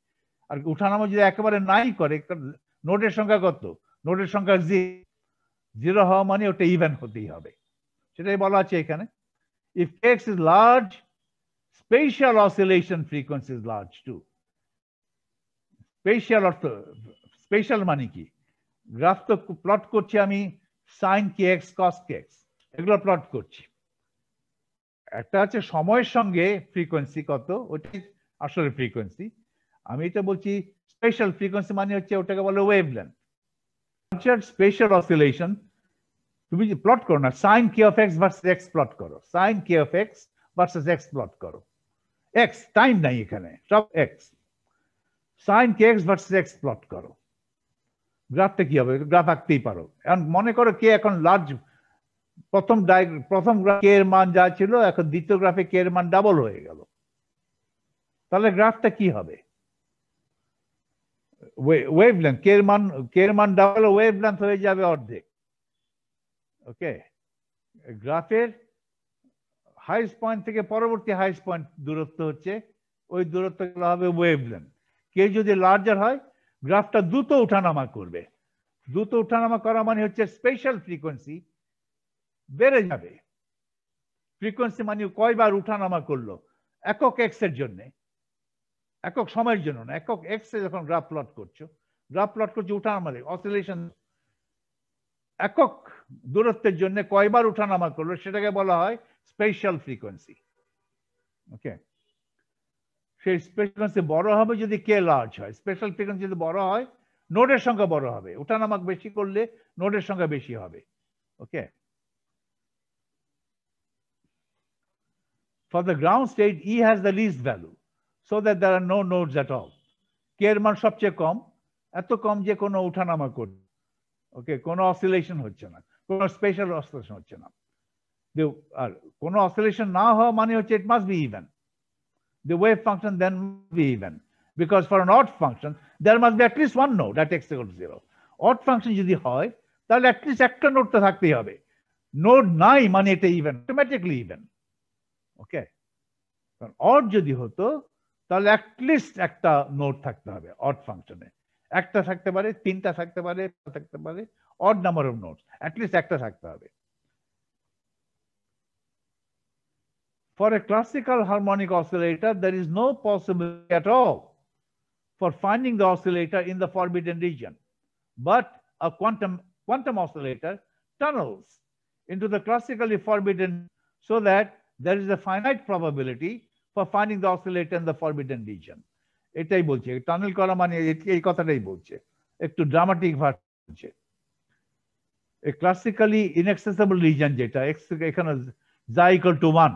আর উঠানামা যদি একেবারে নাই করে, নোটের সংখ্যা কত? নোটের সংখ্যা জিরো হওয়া মানে ওটা ইভেন হতেই হবে, সেটাই বলা আছে এখানে। If x is large, spatial oscillation frequency is large too. Special অর্থ, স্পেশাল মানে কি? গ্রাফ তো প্লট করছি আমি সাইন কে এক্স কস কে এক্স, এগুলো প্লট করছি। একটা আছে সময়ের সঙ্গে ফ্রিকোয়েন্সি কত, ওটাই আসলে ফ্রিকোয়েন্সি। আমি এটা বলছি স্পেশাল ফ্রিকোয়েন্সি মানে হচ্ছে ওটাকে বলে ওয়েভলেন্থ। স্পেশাল অসিলেশন তুমি যে প্লট করো না, sine k of x versus x plot করো, sine k of x versus x plot করো। এক্স টাইম নাই এখানে, সব x. Sine k x versus x plot করো, গ্রাফটা কি হবে? গ্রাফ আঁকতেই পারো। এখন মনে করো কে এখন লার্জ, প্রথম গ্রাফ কে এর মান যা ছিল, এখন দ্বিতীয় গ্রাফে কে এর মান ডাবল হয়ে গেল, তাহলে গ্রাফটা কি হবে? ওয়েভলেন্থ, কে এর মান ডাবল, ওয়েভলেন্থ হয়ে যাবে অর্ধেক। ওকে, গ্রাফের হাইস্ট পয়েন্ট থেকে পরবর্তী হাইস্ট পয়েন্ট দূরত্ব হচ্ছে, ওই দূরত্ব হবে ওয়েভলেন্থ। কে যদি লার্জার হয় গ্রাফটা দ্রুত উঠানামা করবে। দ্রুত উঠানামা করা মানে হচ্ছে স্পেশাল ফ্রিকোয়েন্সি বেড়ে যাবে। ফ্রিকোয়েন্সি মানে কয়বার উঠানামা করলো একক এক্স এর জন্য, একক সময়ের জন্য না, একক এক্স এ যখন গ্রাফ প্লট করছো, গ্রাফ প্লট করছো উঠানামা, অসিলেশন একক দূরত্বের জন্য কয়বার উঠানামা করলো সেটাকে বলা হয় স্পেশাল ফ্রিকোয়েন্সি। ওকে, সেই ফ্রিকোয়েন্সি বড় হবে যদি কে লার্জ হয়, স্পেশাল ফ্রিকোয়েন্সি যদি বড় হয় নোডের সংখ্যা বড় হবে, উঠানামা বেশি করলে নোডের সংখ্যা বেশি হবে। ওকে, for the ground state E has the least value so that there are no nodes at all. কে এর মান সবচেয়ে কম, এত কম যে কোনো উঠানামা করবে, ওকে, কোনো অসিলেশন হচ্ছে না, কোনো স্পেশাল অসিলেশন হচ্ছে না। আর কোনো অসিলেশন না হওয়া মানে হচ্ছে it must be even. The wave function then must be even, because for an odd function there must be at least one node at x equal to 0. Odd function যদি হয় তাহলে at least একটা node তো থাকতেই হবে, node নাই মানে এটা ইভেন, অটোমেটিক্যালি ইভেন। ওকে, কারণ অড যদি হতো তাহলে at least একটা নোড থাকতে হবে অড ফাংশনে, একটা থাকতে পারে, তিনটা থাকতে পারে, থাকতে পারে, odd number of nodes, at least একটা থাকতে হবে। For a classical harmonic oscillator, there is no possibility at all for finding the oscillator in the forbidden region. But a quantum oscillator tunnels into the classically forbidden so that there is a finite probability for finding the oscillator in the forbidden region. এটাই বলছে, tunnel করা মানে এই কথাটাই বলছে, একটু dramatic verb বলছে। A classically inaccessible region যেটা এখানে যা equal to 1,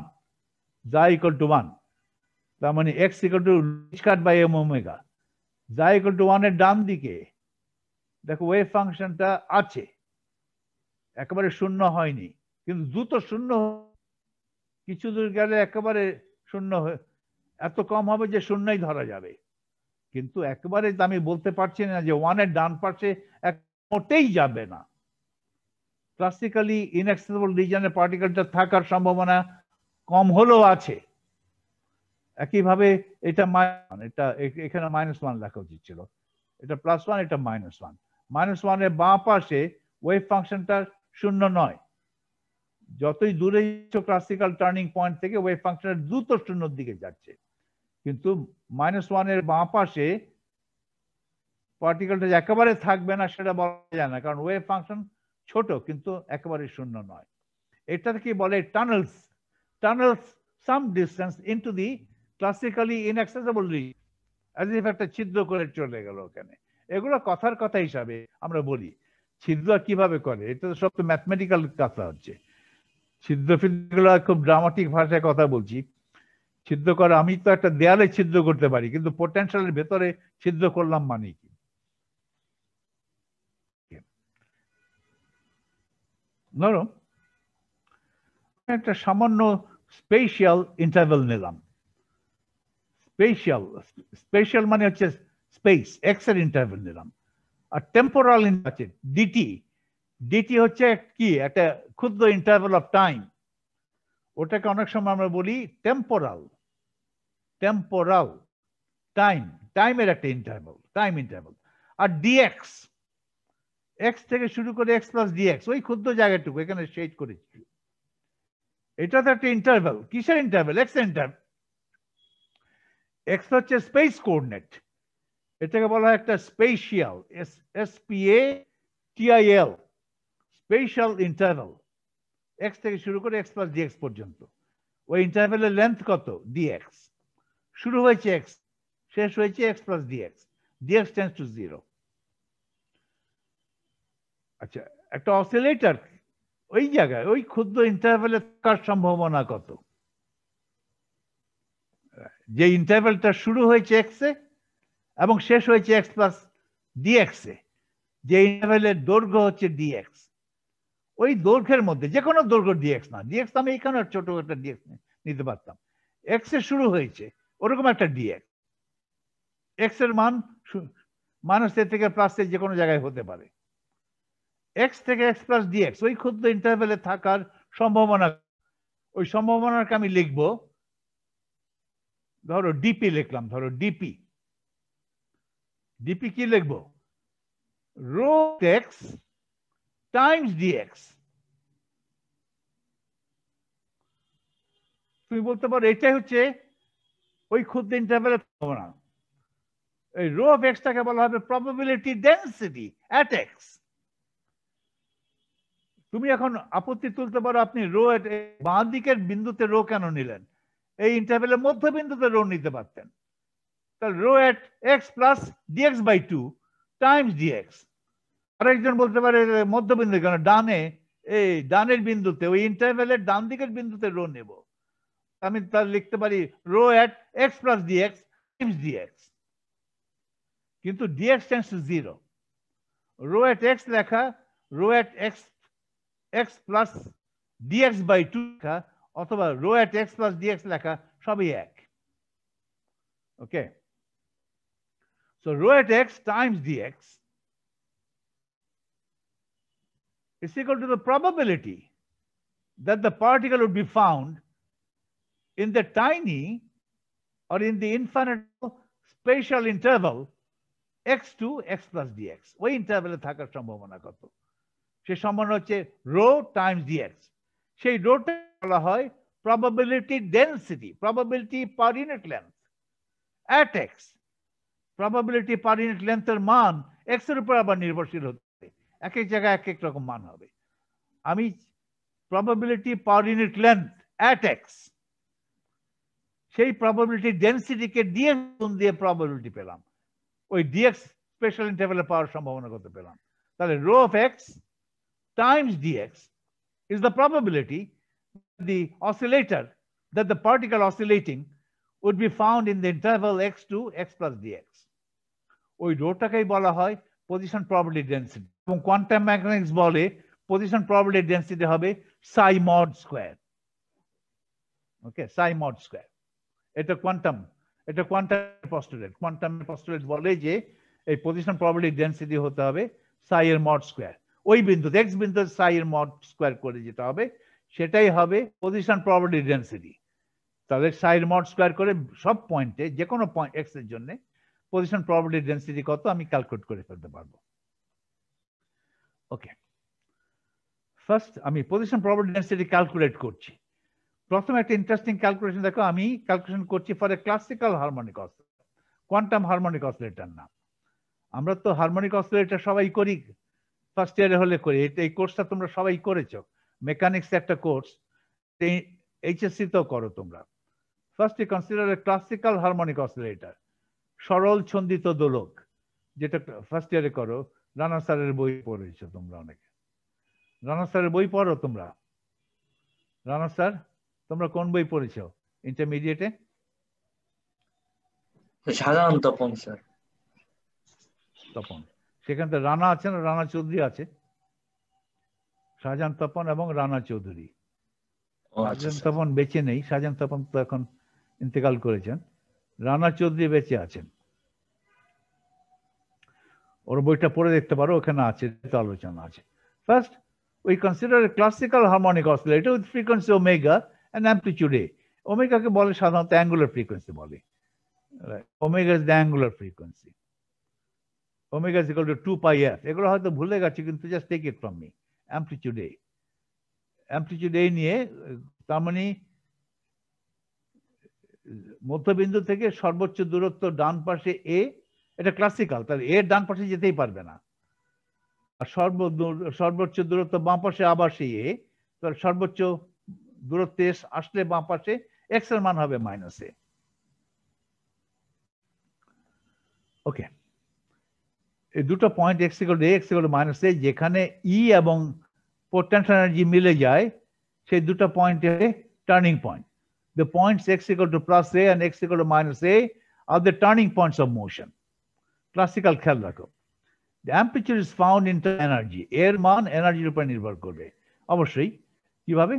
যা ইকুয়াল টু 1, তার মানে x equal to square by m omega, যা ইকুয়াল টু 1 এর ডান দিকে দেখো ওয়েভ ফাংশনটা আছে, একেবারে শূন্য হয়নি, কিন্তু দ্রুত শূন্য, কিছু দূর গেলে একেবারে শূন্য এত কম হবে যে শূন্যই ধরা যাবে। কিন্তু একেবারে আমি বলতে পারছি না যে ওয়ানের ডান পাশে মোটেই যাবে না। ক্লাসিক্যালি ইনঅ্যাক্সেসিবল রিজনে পার্টিকেলটা থাকার সম্ভাবনা কম হলেও আছে। একইভাবে এটা এটা এখানে -1 লেখা উচিত ছিল, এটা +1, এটা -1। -1 এর বাঁ পাশে ওয়েভ ফাংশনটা 0 নয়। যতই দূরে ক্লাসিক্যাল টার্নিং পয়েন্ট থেকে ওয়েভ ফাংশনের দ্রুত 0-এর দিকে যাচ্ছে, কিন্তু -1 এর বাঁ পাশে পার্টিকেলটা একেবারে থাকবে না সেটা বলা যায় না, কারণ ওয়েভ ফাংশন ছোট কিন্তু একেবারে 0 নয়। এটাকে বলে tunnels some distance into the classically ইনঅ্যাক্সেসিবল reason, as if একটা ছিদ্র করে চলে গেল ওখানে। এগুলো কথার কথা হিসাবে আমরা বলি। ছিদ্র কিভাবে করে, এটা তো সব তো ম্যাথমেটিক্যাল কথা হচ্ছে। ছিদ্র ফিদ্রগুলো খুব ড্রামাটিক ভাষায় কথা বলছি। ছিদ্র করা, আমি তো একটা দেয়ালে ছিদ্র করতে পারি, কিন্তু পোটেনশিয়ালের ভেতরে ছিদ্র করলাম মানে কি? ধরো একটা সামান্য স্পেশাল ইন্টারভেল নিলাম। স্পেশাল মানে হচ্ছে স্পেস, এক্স এর ইন্টারভেল নিলাম। আর টেম্পোরাল আছে ডিটি হচ্ছে কি একটা ক্ষুদ্র ইন্টারভেল অফ টাইম। ওটাকে অনেক সময় আমরা বলি টেম্পোরাল টাইমের একটা টাইম ইন্টারভেল। আর ডিএক্স, এক্স থেকে শুরু করে এক্স প্লাস ডিএক্স, ওই ক্ষুদ্র জায়গাটুকু এখানে শেড করেছি। এটা তো একটা ইন্টারভেল। কিসের ইন্টারভেল? X interval. এক্স হচ্ছে স্পেস কোঅর্ডিনেট, এটাকে বলা হয় একটা spatial, SPATIL, special interval. X থেকে শুরু করে এক্স প্লাস ডিএক্স পর্যন্ত। ওই ইন্টারভেলের লেন্থ কত? ডিএক্স। শুরু হয়েছে এক্স, শেষ হয়েছে X plus DX, DX tends to 0। আচ্ছা, একটা অসিলেটর ওই জায়গায় ওই ক্ষুদ্র ইন্টারভেলে থাকার সম্ভাবনা কত? যে ইন্টারভেলটা শুরু হয়েছে এক্স এ এবং শেষ হয়েছে এক্স প্লাস ডিএক্স এ, যে ইন্টারভেলের দৈর্ঘ্য হচ্ছে ডিএক্স, ওই দৈর্ঘ্যের মধ্যে যে কোনো দৈর্ঘ্য ডিএক্স না, ডিএক্স আমি এখানে ছোট একটা ডিএক্স নিতে পারতাম। এক্স এ শুরু হয়েছে ওরকম একটা ডিএক্স, এক্স এর মান -a থেকে +a যে কোনো জায়গায় হতে পারে। এক্স থেকে এক্স প্লাস ডিএক্স ওই ক্ষুদ্র ইন্টারভেলে থাকার সম্ভাবনা, ওই সম্ভাবনাকে আমি লিখবো, ধরো ডিপি লিখলাম। ধরো ডিপি কি লিখবো? Rho X times DX. তুমি বলতে পারো এটাই হচ্ছে ওই ক্ষুদ্র ইন্টারভেলের সম্ভাবনা। এই রো অফ এক্সটাকে বলা হবে প্রবাবিলিটি ডেনসিটি অ্যাট এক্স। তুমি এখন আপত্তি তুলতে পারো, আপনি রো বাঁ দিকের বিন্দুতে রো কেন নিলেন? এই ইন্টারভেলের মধ্যবিন্দুতে রো নিতে পারতেন। তাহলে rho at x plus dx by 2 times DX. আরেকজন বলতে পারে মধ্যবিন্দু কেন? ডানের বিন্দুতে, ওই ইন্টারভেলের ডান দিকের বিন্দুতে রো নেব। আমি তাহলে লিখতে পারি rho at x plus dx times dx, কিন্তু dx tends to 0। Rho at x লেখা, rho at x plus dx by 2 লেখা, অথবা rho at x plus dx লেখা, সবই এক। Okay, so rho at x times dx is equal to the probability that the particle would be found in the tiny or in the infinite spatial interval x2 x plus dx। ওই ইন্টারভেলে থাকার সম্ভাবনা কত? সেই সম্ভাবনা হচ্ছে rho Times dx. সেই rota বলা হয় probability density, probability per unit length at x। probability per unit length এর মান x এর উপর আবার নির্ভরশীল হতে, এক এক জায়গায় এক এক রকম মান হবে। আমি probability per unit length at x, সেই probability density কে dx দিয়ে probability পেলাম, ওই dx স্পেশাল ইন্টারভেলে পাওয়ার সম্ভাবনা কত পেলাম। তাহলে rho of x times dx is the probability the oscillator, that the particle oscillating would be found in the interval x2 x plus dx। ওই রোটাকেই বলা হয় পজিশন প্রবাবিলিটি ডেনসিটি, এবং কোয়ান্টাম মেকানিক্স বলে position probability density হবে সাই mod square. ওকে, সাই mod square, এটা quantum, এটা quantum postulate বলে যে এই পজিশন প্রবাবিলিটি ডেন্সিটি হতে হবে সাই এর মড স্কয়ার। ওই বিন্দুতে এক্স বিন্দুতে সাই এর মড স্কয়ার করে যেতে হবে, সেটাই হবে পজিশন প্রবাবিলিটি ডেন্সিটি। তাহলে সাই এর মড স্কয়ার করে সব পয়েন্টে যে কোনো পয়েন্ট এক্স এর জন্য পজিশন প্রবাবিলিটি ডেন্সিটি কত আমি ক্যালকুলেট করে ফেলতে পারবো। ওকে, ফার্স্ট আমি পজিশন প্রবাবিলিটি ডেন্সিটি ক্যালকুলেট করছি। প্রথমে একটা ইন্টারেস্টিং ক্যালকুলেশন দেখো, আমি ক্যালকুলেশন করছি for a classical harmonic oscillator, quantum harmonic oscillator না। আমরা তো হারমোনিক অসিলেটর সবাই করি, ফার্স্ট ইয়ারে হলে করি। এই কোর্সটা তোমরা সবাই করেছো, মেকানিক্স একটা কোর্স, এইচএসসি তেও করো তোমরা। First you consider a classical harmonic oscillator, সরল ছন্দিত দোলক, যেটা ফার্স্ট ইয়ারে করো। রানা স্যারের বই পড়েছো তোমরা অনেকে, রানা স্যারের বই পড়ো তোমরা। রানা স্যার, তোমরা কোন বই পড়েছো ইন্টারমিডিয়েটে? সাধারণ তপন স্যার। তপন, সেখানে তো রানা আছে না, রানা চৌধুরী আছে। শাহজাহান তপন এবং রানা চৌধুরী। শাহজাহান তপন বেঁচে নেই, শাহজাহান তপন তো এখন ইন্তেকাল করেছেন। রানা চৌধুরী বেঁচে আছেন, ওর বইটা পড়ে দেখতে পারো, ওখানে আছে আলোচনা আছে। First we consider a classical harmonic oscillator with frequency omega and amplitude A. Omega কে বলে সাধারণত অ্যাঙ্গুলার ফ্রিকোয়েন্সি বলে। Omega is the angular frequency. Omega is equal to 2 pi f. এগুলো হয়তো ভুলে গেছি, কিন্তু just take it from me. Amplitude A. Amplitude A নিয়ে তার মানে মধ্যবিন্দু থেকে সর্বোচ্চ দূরত্ব ডান পাশে A, এটা ক্লাসিক্যাল, তাহলে এর ডান পাশে যেতেই পারবে না। আর সর্বোচ্চ দূরত্ব বাম পাশে আবার সেই এ, তাহলে সর্বোচ্চ দূরত্বে আসলে বাম পাশে এক্স এর মান হবে মাইনাস এ। ওকে, এই দুটো point x equal to a, x equal to minus a, যেখানে ই এবং পোটেনশিয়াল এনার্জি মিলে যায়, সেই দুটো পয়েন্টে turning point. The points x equal to plus a and x equal to minus a are the turning points of motion. Classical খেয়াল রাখো। The amplitude is found in energy. এর মান এনার্জির উপর নির্ভর করবে অবশ্যই। কিভাবে?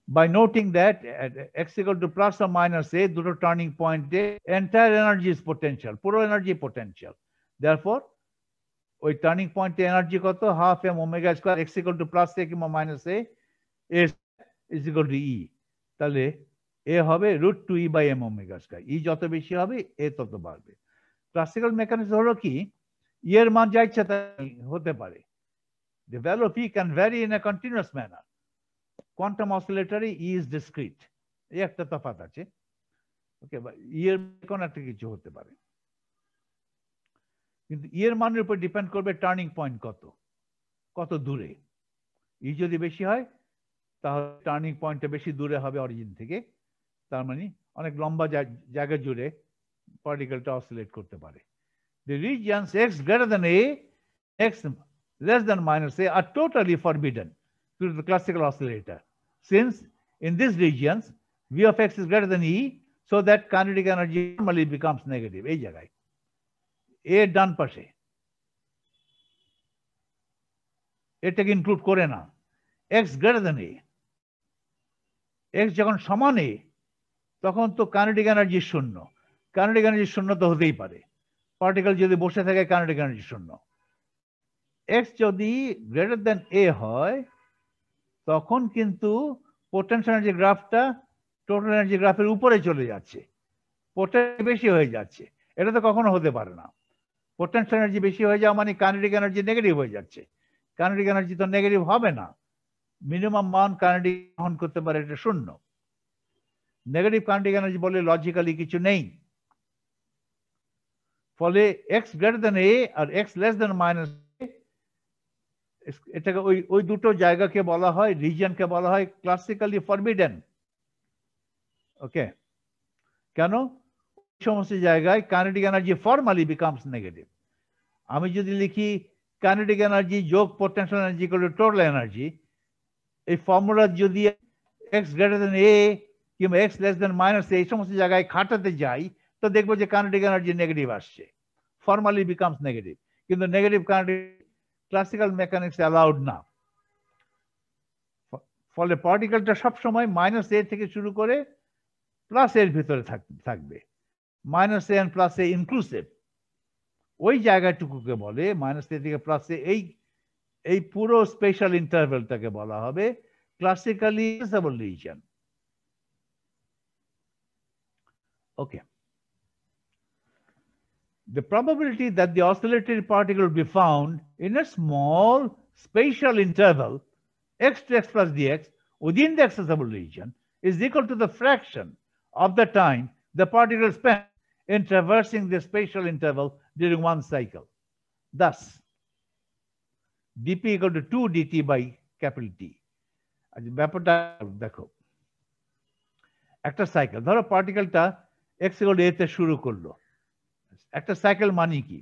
By noting that at x equal to plus or minus a, দুটো টার্নিং পয়েন্টে entire energy is potential, পুরো এনার্জি potential. Therefore, ওই টার্নিং পয়েন্টে এনার্জি কত? Half M omega square, x equal to plus a কিংবা minus a, a is equal to e. তাহলে এ হবে √2e by m omega square. E যত বেশি হবে এ তত বাড়বে। ক্লাসিক্যাল মেকানিজম হলো কি, এর মান যা ইচ্ছা তাই হতে পারে। The value of E can vary in a continuous manner. Quantum oscillator E is discrete. এই একটা তফাৎ আছে। ওকে, এর কোন একটা কিছু হতে পারে, কিন্তু এর মানের উপর ডিপেন্ড করবে টার্নিং পয়েন্ট কত দূরে। ই যদি বেশি হয় তাহলে টার্নিং পয়েন্টটা বেশি দূরে হবে অরিজিন থেকে, তার মানে অনেক লম্বা জায়গা জুড়ে পার্টিকেলটা অসিলেট করতে পারে। The regions x greater than a, x less than minus a are totally forbidden to the classical oscillator, since in these regions v of x is greater than e, so that kinetic energy normally becomes negative. এই জায়গায় এ ডান পাশে এটাকে include করে না। x greater than a, x যখন সমান a, তখন তো কাইনেটিক এনার্জি শূন্য। কাইনেটিক এনার্জি শূন্য তো হতেই পারে, পার্টিকেল যদি বসে থাকে কাইনেটিক এনার্জি শূন্য। এক্স যদি গ্রেটার দেন এ হয়, তখন কিন্তু পোটেনশিয়াল এনার্জি গ্রাফটা টোটাল এনার্জি গ্রাফের উপরে চলে যাচ্ছে, পোটেনশিয়াল বেশি হয়ে যাচ্ছে। এটা তো কখনো হতে পারে না। পোটেনশিয়াল এনার্জি বেশি হয়ে যাওয়া মানে কাইনেটিক এনার্জি নেগেটিভ হয়ে যাচ্ছে। কাইনেটিক এনার্জি তো নেগেটিভ হবে না, মিনিমাম মান কাইনেটিক বহন করতে পারে এটা শূন্য। নেগেটিভ কাইনেটিক এনার্জি বলে লজিক্যালি কিছু নেই। ফলে x greater than a R x less than minus, এটাকে ওই দুটো জায়গাকে বলা হয়, রিজিয়নকে বলা হয় ক্লাসিক্যালি ফরবিডেন। ওকে, কেন? সমস্ত জায়গায় kinetic energy formally becomes negative. আমি যদি লিখি কাইনেটিক এনার্জি যোগ potential energy equal to total energy, এই ফর্মুলা যদি এক্স গ্রেটার দেন এ কিংবা এক্স লেস দেন মাইনাস এই সমস্ত জায়গায় খাটাতে যাই, তো দেখবো যে কাইনেটিক এনার্জি নেগেটিভ আসছে, ফর্মালি বিকামস নেগেটিভ। কিন্তু negative kinetic classical mechanics allowed না। ফলে পার্টিকেলটা সবসময় মাইনাস এ থেকে শুরু করে প্লাস এর ভিতরে থাকবে, minus A and plus A inclusive, ওই জায়গাটুকুকে বলে মাইনাস এ থেকে প্লাস এ, এই পুরো স্পেশাল ইন্টারভেলটাকে বলা হবে classically accessible region. Okay. The probability that the oscillatory particle will be found in a small spatial interval x to x plus dx within the accessible region is equal to the fraction of the time the particle spent in traversing the spatial interval during one cycle. Thus, dp equal to 2 dt by capital T. ব্যাপারটা দেখো, একটা cycle, ধরো পার্টিকেলটা x equal এ তে শুরু করলো। একটা cycle মানে কি,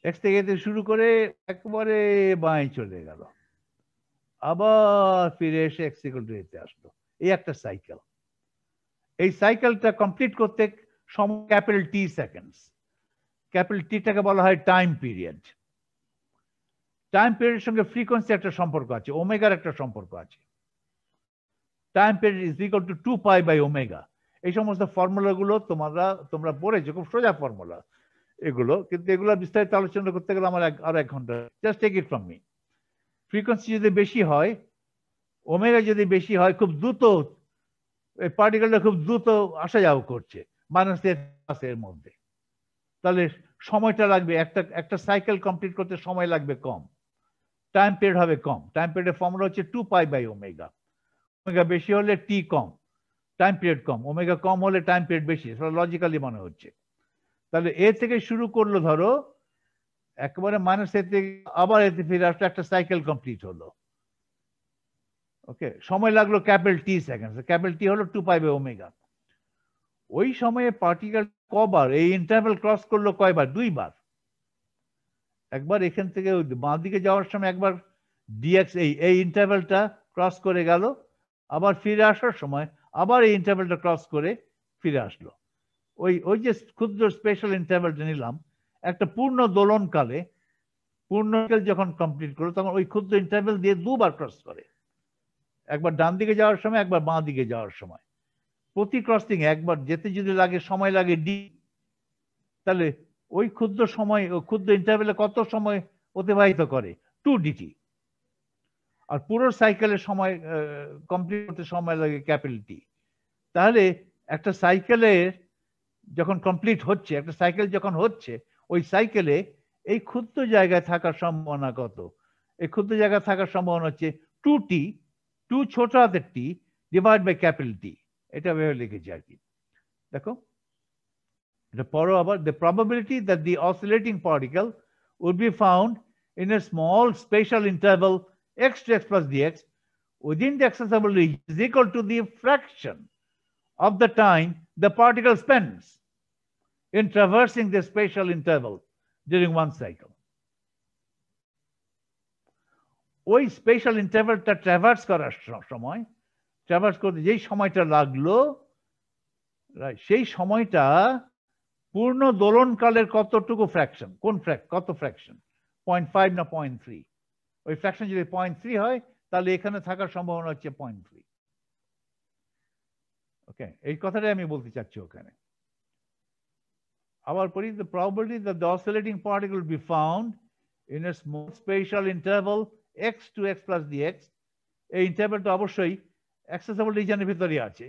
এক্স থেকে এতে শুরু করে একবারে বাঁয়ে চলে গেল, আবার ফিরে এসে এক্স ইকুয়াল টু এ তে আসলো, এই একটা সাইকেল। এই সাইকেলটা কমপ্লিট করতে সময় ক্যাপিটাল টি সেকেন্ডস। ক্যাপিটাল টিটাকে বলা হয় টাইম পিরিয়ড। টাইম পিরিয়ডের সঙ্গে ফ্রিকোয়েন্সি একটা সম্পর্ক আছে, ওমেগার একটা সম্পর্ক আছে। Time period is equal to 2 pi by omega. এই সমস্ত ফর্মুলাগুলো তোমরা পড়েছো, খুব সোজা ফর্মুলা এগুলো, কিন্তু এগুলো বিস্তারিত আলোচনা করতে গেলে আমার আরো 1 ঘন্টা। Just take it from me. Frequency যদি বেশি হয়, ওমেগা যদি বেশি হয়, খুব দ্রুত এই পার্টিকেলটা খুব দ্রুত আসা যাওয়া করছে মাইনাস এর মধ্যে, তাহলে সময়টা লাগবে, একটা সাইকেল কমপ্লিট করতে সময় লাগবে কম, টাইম পিরিয়ড হবে কম। টাইম পিরিয়ডের ফর্মুলা হচ্ছে 2 পাই বাই ওমেগা। ওমেগা বেশি হলে টি কম, টাইম পিরিয়ড কম, ওমেগা কম হলে টাইম পিরিয়ড বেশি, লজিক্যালি মনে হচ্ছে। তাহলে এ থেকে শুরু করলো, ধরো একেবারে মাইনাস এ থেকে আবার এতে ফিরে আসলে একটা সাইকেল কমপ্লিট হলো। ওকে, সময় লাগলো capital T second, capital T হলো 2 পাই বাই ওমেগা। ওই সময়ে পার্টিকেল কবার এই ইন্টারভেল ক্রস করলো, কয়বার? 2 বার। একবার এখান থেকে বাঁ দিকে যাওয়ার সময় একবার ডিএক্স এই ইন্টারভেলটা ক্রস করে গেল, আবার ফিরে আসার সময় আবার এই ইন্টারভেলটা ক্রস করে ফিরে আসলো। ওই যে ক্ষুদ্র স্পেশাল ইন্টারভেলটা নিলাম, একটা পূর্ণ দোলনকালে যখন কমপ্লিট করলো তখন ওই ক্ষুদ্র ইন্টারভেল দিয়ে 2 বার ক্রস করে, একবার ডান দিকে যাওয়ার সময়, একবার বাঁ দিকে যাওয়ার সময়। প্রতি ক্রসিং একবার যেতে যদি লাগে সময় লাগে ডি, তাহলে ওই ক্ষুদ্র ইন্টারভেলে কত সময় অতিবাহিত করে? 2 ডিটি। আর পুরো সাইকেলের সময় কমপ্লিট করতে সময় লাগে ক্যাপিটাল টি। তাহলে একটা সাইকেলের যখন কমপ্লিট হচ্ছে, একটা সাইকেল যখন হচ্ছে, ওই সাইকেলে এই ক্ষুদ্র জায়গায় থাকার সম্ভাবনা কত? এই ক্ষুদ্র জায়গায় থাকার সম্ভাবনা হচ্ছে 2t, 2 ছোট হাতের টি ডিভাইড বাই ক্যাপিটাল টি। এটা ভেবে লিখেছি আর কি। দেখো এটা পড়ো আবার। The probability that the oscillating particle would be found in a small spatial interval x to x plus dx within the accessible region is equal to the fraction of the time the particle spends in traversing the spatial interval during one cycle. ওই special ইন্টারভেলটা traverse করার সময়, traverse করতে যেই সময়টা লাগলো, সেই সময়টা পূর্ণ দোলনকালের কতটুকু ফ্র্যাকশন, কত ফ্র্যাকশন, 0.5 না 0.3? ওই ফ্র্যাকশন যদি 0.3 হয়, তাহলে এখানে থাকার সম্ভাবনা হচ্ছে 0.3। ওকে, এই কথাটাই আমি বলতে চাচ্ছি ওখানে। আবার পড়ি, the probability that the oscillating particle will be found in a small spatial interval x to x plus dx, এই ইন্টারভেলটা অবশ্যই অ্যাক্সেসিবল রিজনের ভিতরে আছে,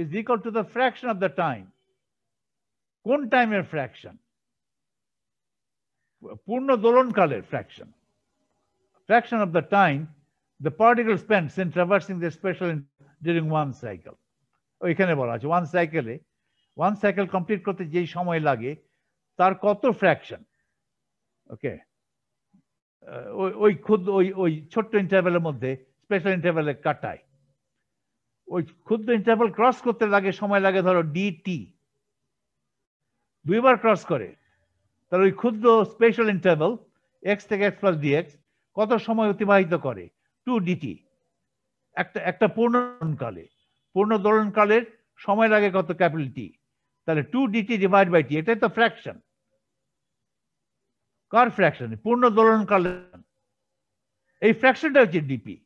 is equal to the fraction of the time। কোন টাইমের ফ্র্যাকশন? পূর্ণ দোলনকালের fraction. Fraction of the time the particle spends in traversing the spatial during one cycle। ওইখানে বলা আছে ওয়ান সাইকেল কমপ্লিট করতে যেই সময় লাগে তার কত ফ্র্যাকশন। ওকে, ওই ছোট্ট ইন্টারভেলের মধ্যে, স্পেশাল ইন্টারভেলে কাটায়, ওই ক্ষুদ্র ইন্টারভেল ক্রস করতে লাগে সময় লাগে ধরো ডিটি, 2 বার ক্রস করে, তাহলে ওই ক্ষুদ্র স্পেশাল ইন্টারভেল এক্স থেকে এক্স প্লাস ডিএক্স কত সময় অতিবাহিত করে? 2 ডিটি। একটা পূর্ণ দোলনকালের সময় লাগে কত? Capital T. তাহলে 2 ডিটি ডিভাইড বাই টি, এটাই তো ফ্র্যাকশন। কার ফ্র্যাকশন? পূর্ণ দোলনকালের। এই ফ্র্যাকশনটা হচ্ছে ডিপি,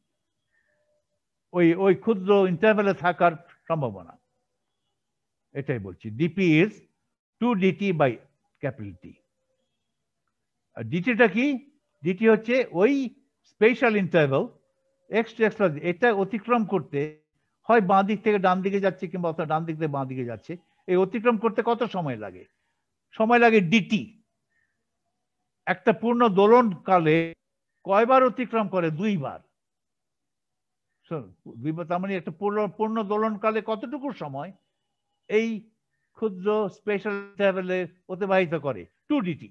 ওই ক্ষুদ্র ইন্টারভেলে থাকার সম্ভাবনা। এটাই বলছি, dp is 2dt by capital T. আর ডিটিটা কি? ডিটি হচ্ছে ওই special interval x to x plus, এটা অতিক্রম করতে হয় বাঁ দিক থেকে ডান দিকে যাচ্ছে কিংবা ডান দিক থেকে বাঁ দিকে যাচ্ছে, এই অতিক্রম করতে কত সময় লাগে? সময় লাগে ডিটি। একটা পূর্ণ দোলন কালে কয়বার অতিক্রম করে? 2 বার। তার মানে একটা পূর্ণ দোলন কালে কতটুকু সময় এই ক্ষুদ্র স্পেশাল ইন্টারভ্যালে অতিবাহিত করে? 2dt।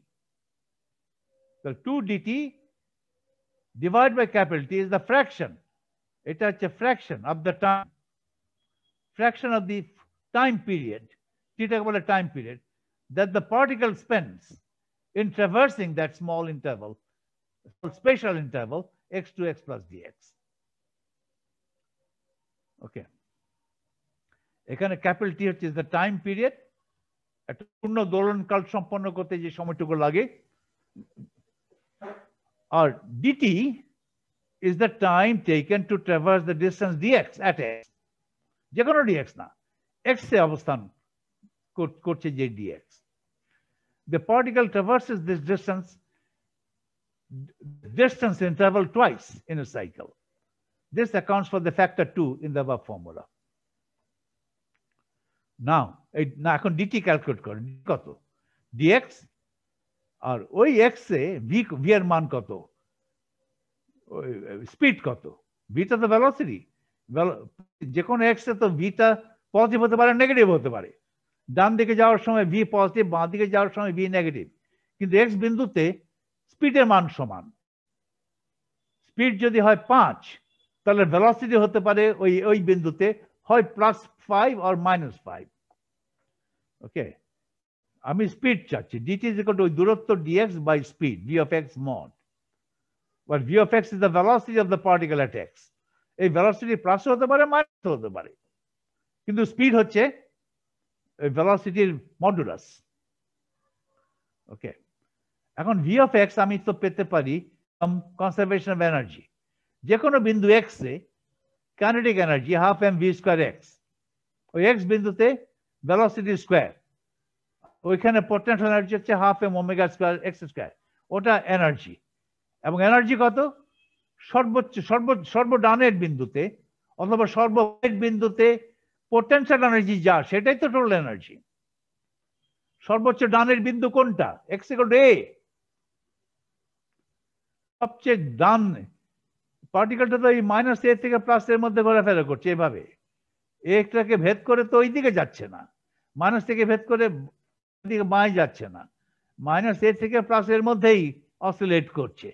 2dt divided by capital T is the fraction. এটা হচ্ছে fraction of the time, fraction of the time period, যেটাকে বলে time period, that the particle spends in traversing that small interval, spatial interval, x to x plus dx. Okay. এখানে capital T হচ্ছে the time period, একটা পূর্ণ দোলনকাল সম্পন্ন করতে যে সময়টুকু লাগে, আর dt is the time taken to traverse the distance dx at x, যে কোনো dx না, x এ অবস্থান করছে যে dx. The particle traverses this distance interval twice in a cycle. This accounts for the factor 2 in the above formula. Now, এখন dt calculate করেন, কত? dx আর ওই x এ v এর মান কত? স্পিড কত? ভিটা তো ভেলোসিটি, যে কোনো এক্স এ তো ভিটা পজিটিভ হতে পারে, নেগেটিভ হতে পারে। ডান দিকে যাওয়ার সময় ভি পজিটিভ, বাঁ দিকে যাওয়ার সময় ভি নেগেটিভ, কিন্তু এক্স বিন্দুতে স্পিডের মান সমান। স্পিড যদি হয় 5, তাহলে ভেলোসিটি হতে পারে ওই বিন্দুতে হয় +5 আর -5। ওকে, আমি স্পিড চাচ্ছি, ডিটি ইজ ইকুয়াল টু ওই দূরত্ব DX by speed V of X mod, but v of x is the velocity of the particle at x. এই velocity প্লাস হতে পারে মাইনাস হতে পারে, কিন্তু স্পিড হচ্ছে ভেলোসিটির মডুলাস। ওকে, এখন v of x আমি তো পেতে পারি কনজারভেশন অফ এনার্জি। যে কোনো বিন্দু x এ kinetic energy half M V square x, ওই x বিন্দুতে ভেলোসিটি স্কয়ার, ওইখানে পোটেনশিয়াল এনার্জি হচ্ছে half M omega square x square, ওটা এনার্জি। এবং এনার্জি কত? সর্বডানের বিন্দুতে অথবা সর্ববামের বিন্দুতে পোটেনশিয়াল এনার্জি যা, সেটাই তো টোটাল এনার্জি। সর্বোচ্চ ডানের বিন্দু কোনটা? x = a। সবচেয়ে ডান পার্টিকেলটা তো এই -a থেকে +a এর মধ্যে ঘোরাফেরা করছে, এভাবে একটাকে ভেদ করে তো ওই দিকে যাচ্ছে না, মাইনাস থেকে ভেদ করে দিকে বাঁয়ে যাচ্ছে না, -a থেকে +a এর মধ্যেই অসিলেট করছে।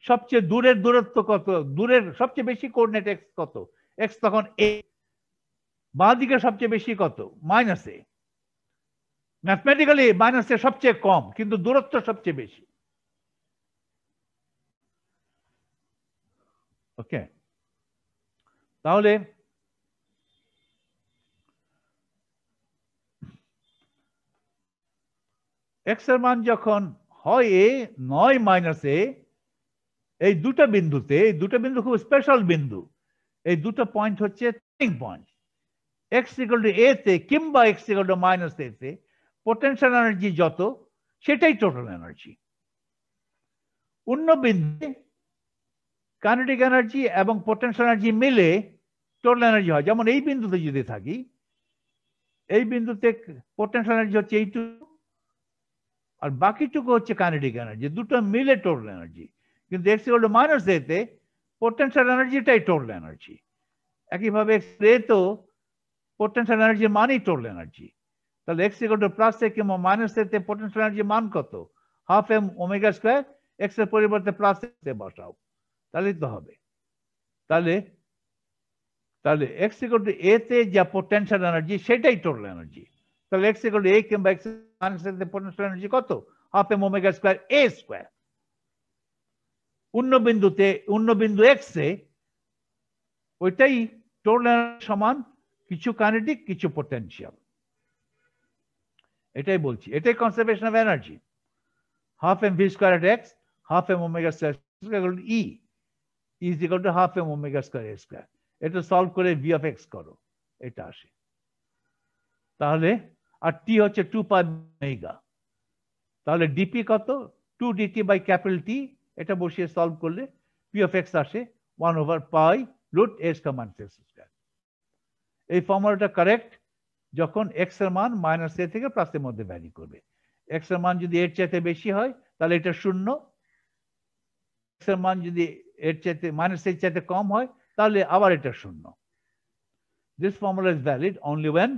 সবচেয়ে দূরের দূরত্ব কত? দূরের সবচেয়ে বেশি কোঅর্ডিনেট x কত? x তখন a। বাঁ দিকে সবচেয়ে বেশি কত? -a। ম্যাথমেটিক্যালি -a সবচেয়ে কম, কিন্তু দূরত্ব সবচেয়ে বেশি। ওকে, তাহলে x এর মান যখন হয় a নয় -a, এই দুটো বিন্দুতে, এই দুটো বিন্দু খুব স্পেশাল বিন্দু, এই দুটো পয়েন্ট হচ্ছে টার্নিং পয়েন্ট। x = a তে কিংবা x = -a তে পোটেনশিয়াল এনার্জি যত, সেটাই টোটাল এনার্জি। অন্য বিন্দুতে কাইনেটিক এনার্জি এবং পোটেনশিয়াল এনার্জি মিলে টোটাল এনার্জি হয়। যেমন এই বিন্দুতে যদি থাকি, এই বিন্দুতে পোটেনশিয়াল এনার্জি হচ্ছে এইটুকু, আর বাকিটুকু হচ্ছে কাইনেটিক এনার্জি, দুটো মিলে টোটাল এনার্জি। কিন্তু x = -a তে পোটেনশিয়াল এনার্জিটাই টোটাল এনার্জি। একইভাবে x এ তো পোটেনশিয়াল এনার্জির মানই টোটাল এনার্জি। তাহলে x = +a কিংবা -a তে পোটেনশিয়াল এনার্জি মান কত? Half M omega square, x এর পরিবর্তে +a বসাও, তাহলেই তো হবে। তাহলে x = a তে যা পোটেনশিয়াল এনার্জি, সেটাই টোটাল এনার্জি। তাহলে x = a কিংবা x -a তে পোটেনশিয়াল এনার্জি কত? Half M omega square a square. অন্য বিন্দু x এ ওইটাই টোটাল এনার্জি সমান কিছু কাইনেটিক কিছু পোটেনশিয়াল। এটাই বলছি, এটাই conservation of energy. Half M V square at x, half M omega square E = half M omega square a square. এটা সলভ করে v of x করো, এটা আসে। তাহলে আর টি হচ্ছে 2 পাই ওমেগা, তাহলে ডিপি কত 2 ডিটি বাই ক্যাপিটাল টি, এটা বসিয়ে সলভ করলে পি অফ এক্স আসে 1/পাই রুট এক্স কমান এক্স স্কয়ার। এই ফর্মুলাটা কারেক্ট যখন এক্স এর মান মাইনাস এ থেকে প্লাস এর মধ্যে ভ্যারি করবে। এক্স এর মান যদি এর চাইতে বেশি হয় তাহলে এটা শূন্য, এক্স এর মান যদি এর চাইতে মাইনাস এর চাইতে কম হয় তাহলে আবার এটা শূন্য। This formula is valid only when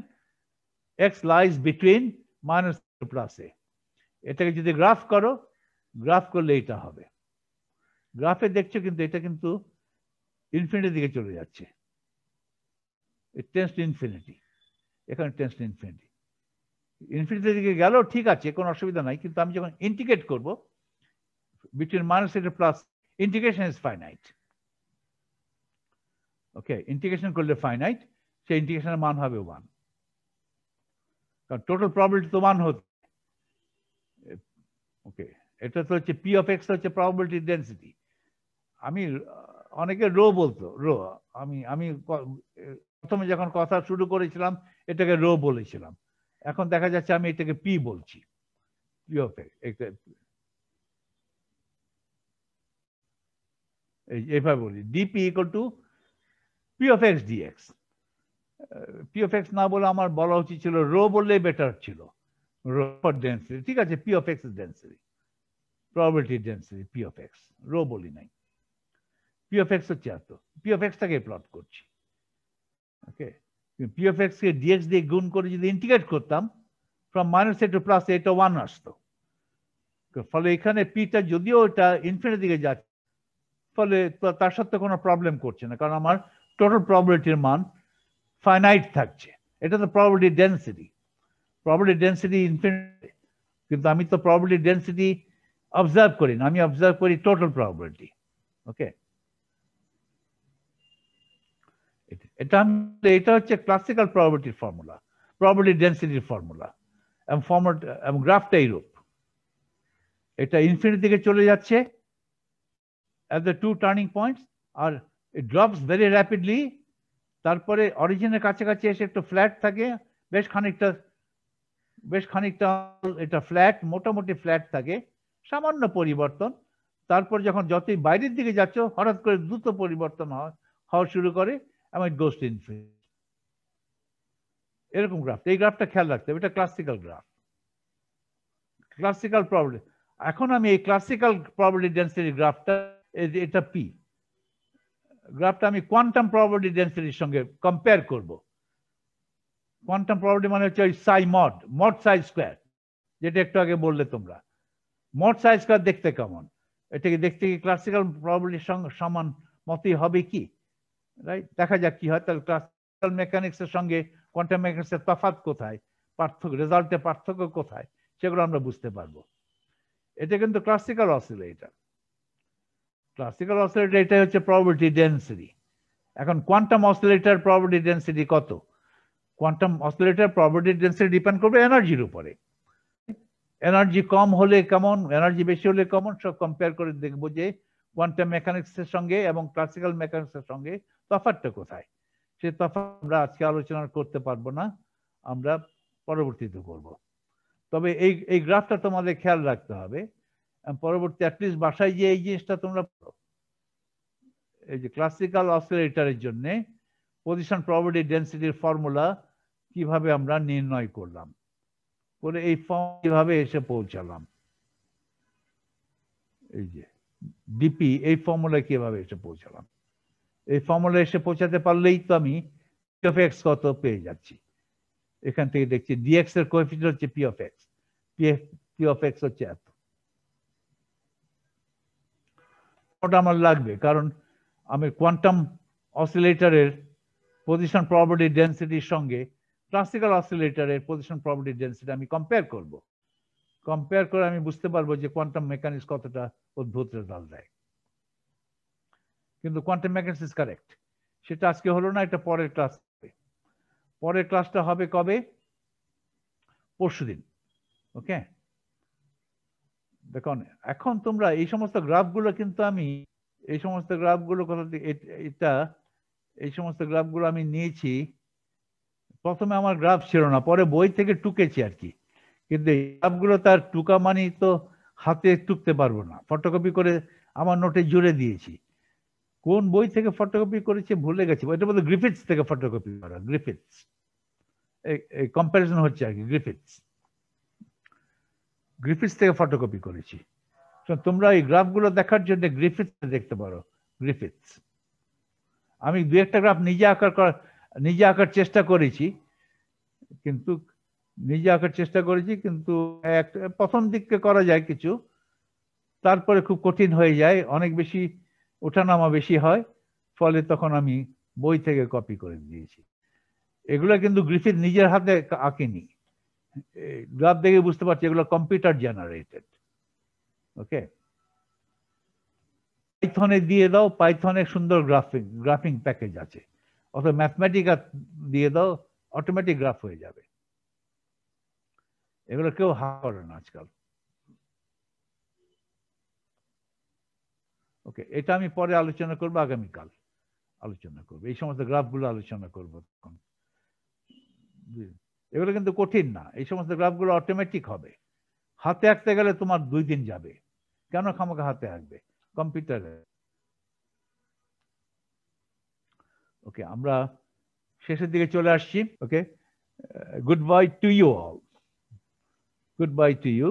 x lies between minus to plus a. এটাকে যদি গ্রাফ করো, গ্রাফ করলে এটা হবে। গ্রাফে দেখছো কিন্তু এটা কিন্তু ইনফিনিটির দিকে চলে যাচ্ছে, it tends to infinity, এখানে tends to infinity। ইনফিনিটির দিকে গেলেও ঠিক আছে, কোনো অসুবিধা নাই, কিন্তু আমি যখন ইন্টিগ্রেট করব between minus and plus, integration is finite। Okay, integration করলে ফাইনাইট, সেই ইন্টিগ্রেশনের মান হবে 1, কারণ টোটাল প্রবাবিলিটি তো 1 হচ্ছে। ওকে, এটা তো হচ্ছে পি অফ এক্স হচ্ছে প্রবাবিলিটি ডেনসিটি। আমি অনেকে রো বলতো, রো, আমি প্রথমে যখন কথা শুরু করেছিলাম এটাকে রো বলেছিলাম, এখন দেখা যাচ্ছে আমি এটাকে পি বলছি, পি অফ এক্স, এইভাবে বলি DP equal to P of X DX. P of X না বলে আমার বলা উচিত ছিল রো বললেই বেটার ছিল, রো ফর ডেন্সিটি, ঠিক আছে, P of X density, probability density P of X, rho বলি নাই। পি অফ এক্স হচ্ছে এত, পি অফ এক্সটাকে প্লট করছি। ওকে, পি অফ এক্স কে ডিএক্স দিয়ে গুণ করে যদি ইন্টিগ্রেট করতাম from minus a to plus এটা 1 আসতো, ফলে এখানে পিটা যদিও এটা ইনফিনিটির দিকে যাচ্ছে, ফলে তার সাথে কোনো প্রবলেম করছে না, কারণ আমার টোটাল প্রবাবিলিটির মান ফাইনাইট থাকছে। এটা তো probability density, probability density infinity, কিন্তু আমি তো প্রবাবিলিটি ডেন্সিটি অবজার্ভ করি না, আমি অবজার্ভ করি টোটাল প্রবাবিলিটি। ওকে, এটা হচ্ছে ক্লাসিক্যাল প্রবাবিলিটির ফর্মুলা, প্রবাবিলিটি ডেন্সিটির ফর্মুলা, এবং গ্রাফটা এইরূপ। এটা ইনফিনিটির দিকে চলে যাচ্ছে at the two turning points, R it drops very rapidly, তারপরে অরিজিনের কাছাকাছি এসে একটু ফ্ল্যাট থাকে, বেশ খানিকটা এটা ফ্ল্যাট, মোটামুটি ফ্ল্যাট থাকে, সামান্য পরিবর্তন, তারপর যখন যতই বাইরের দিকে যাচ্ছ হঠাৎ করে দ্রুত পরিবর্তন হওয়া শুরু করে, এবং it goes to infinity। এরকম গ্রাফ, এই গ্রাফটা খেয়াল রাখতে হবে, এটা ক্লাসিক্যাল গ্রাফ, ক্লাসিক্যাল প্রবাবিলিটি। এখন আমি এই ক্লাসিক্যাল প্রবাবিলিটি ডেন্সিটি গ্রাফটা, এটা পি গ্রাফটা আমি কোয়ান্টাম প্রবাবিলিটি ডেন্সিটির সঙ্গে কম্পেয়ার করব। কোয়ান্টাম প্রবাবিলিটি মানে হচ্ছে ওই সাই মড সাই স্কয়ার, যেটা একটু আগে বললে তোমরা, মড সাই স্কয়ার দেখতে কেমন, এটাকে দেখতে কি ক্লাসিক্যাল প্রবাবিলিটির সঙ্গে সমান মতই হবে কি, রাইট? দেখা যাক কি হয়। তাহলে ক্লাসিক্যাল মেকানিক্সের সঙ্গে কোয়ান্টাম মেকানিক্সের তফাৎ কোথায়, পার্থক্য, রেজাল্টের পার্থক্য কোথায়, সেগুলো আমরা বুঝতে পারবো। এটা কিন্তু ক্লাসিক্যাল অসিলেটর, ক্লাসিক্যাল অসিলেটর এটা হচ্ছে প্রবাবিলিটি ডেন্সিটি। এখন কোয়ান্টাম অসিলেটর প্রবাবিলিটি ডেন্সিটি কত? Quantum oscillator probability density depend করবে এনার্জির উপরে। এনার্জি কম হলে কেমন, এনার্জি বেশি হলে কেমন, সব কম্পেয়ার করে দেখবো যে কোয়ান্টাম মেকানিক্সের সঙ্গে এবং ক্লাসিক্যাল মেকানিক্সের সঙ্গে তফাৎটা কোথায়। সে তফাৎ আমরা আজকে আলোচনা করতে পারবো না, আমরা পরবর্তীতে করব। তবে এই গ্রাফটা তোমাদের খেয়াল রাখতে হবে, পরবর্তী অ্যাটলিস্ট বাসায় যে এই জিনিসটা তোমরা, এই যে ক্লাসিক্যাল অসিলেটরের জন্য পজিশন প্রবাবিলিটি ডেন্সিটির ফর্মুলা কিভাবে আমরা নির্ণয় করলাম, করে এই ফর্ম কিভাবে এসে পৌঁছালাম, এই যে ডিপি, এই ফর্মুলা কিভাবে এসে পৌঁছালাম, এই ফর্মুলা এসে পৌঁছাতে পারলেই তো আমি পি অফ এক্স কত পেয়ে যাচ্ছি। এখান থেকে দেখছি ডিএক্স এর কোএফিসিয়েন্ট হচ্ছে P of x, P of x হচ্ছে এত। ওটা আমার লাগবে, কারণ আমি কোয়ান্টাম অসিলেটরের পজিশন প্রবাবিলিটি ডেন্সিটির সঙ্গে ক্লাসিক্যাল অসিলেটরের পজিশন প্রবাবিলিটি ডেন্সিটি আমি কম্পেয়ার করব। কম্পেয়ার করে আমি বুঝতে পারবো যে কোয়ান্টাম মেকানিক্স কতটা অদ্ভুত রেজাল্ট দেয়। কিন্তু কোয়ান্টাম মেকানিক্স ইজ কারেক্ট, সেটা আজকে হলো না, এটা পরের ক্লাস। পরের ক্লাসটা হবে কবে? পরশুদিন। ওকে, দেখুন এখন তোমরা এই সমস্ত গ্রাফগুলো কিন্তু আমি, এই সমস্ত গ্রাফগুলো কোথা থেকে, এটা এই সমস্ত গ্রাফগুলো আমি নিয়েছি প্রথমে আমার গ্রাফ ছিল না, পরে বই থেকে টুকেছি আর কি। কিন্তু এই গ্রাফগুলো তার টুকা মানি তো হাতে টুকতে পারবো না, ফটোকপি করে আমার নোটে জুড়ে দিয়েছি। কোন বই থেকে ফটোকপি করেছে ভুলে গেছি, এটা বলতে গ্রিফিথস থেকে ফটোকপি করা, গ্রিফিথস। এই কম্প্যারিজন হচ্ছে আর কি, গ্রিফিথস থেকে ফটোকপি করেছি। তোমরা এই গ্রাফগুলো দেখার জন্য গ্রিফিথস দেখতে পারো, গ্রিফিথস। আমি দু একটা গ্রাফ নিজে আঁকার চেষ্টা করেছি, কিন্তু প্রথম দিকে করা যায় কিছু, তারপরে খুব কঠিন হয়ে যায়, অনেক বেশি ওঠানামা বেশি হয়, ফলে তখন আমি বই থেকে কপি করে দিয়েছি। এগুলো কিন্তু গ্রিফিথ নিজের হাতে আঁকেনি, গ্রাফ দেখে বুঝতে পারছি এগুলো কম্পিউটার জেনারেটেড। ওকে, পাইথনে দিয়ে দাও, পাইথনে সুন্দর গ্রাফিং প্যাকেজ আছে, অথবা ম্যাথমেটিকা দিয়ে দাও, অটোমেটিক গ্রাফ হয়ে যাবে। এগুলো কেউ করে না আজকাল। ওকে, এটা আমি পরে আলোচনা করবো, আগামীকাল আলোচনা করবো, এই সমস্ত গ্রাফগুলো আলোচনা করবো তখন। এগুলো কিন্তু কঠিন না, এই সমস্ত গ্রাফগুলো অটোমেটিক হবে। হাতে আঁকতে গেলে তোমার 2 দিন যাবে, কেন খামাখা হাতে আঁকবে, কম্পিউটারে। ওকে, আমরা শেষের দিকে চলে আসছি। Okay, goodbye to you all, goodbye to you.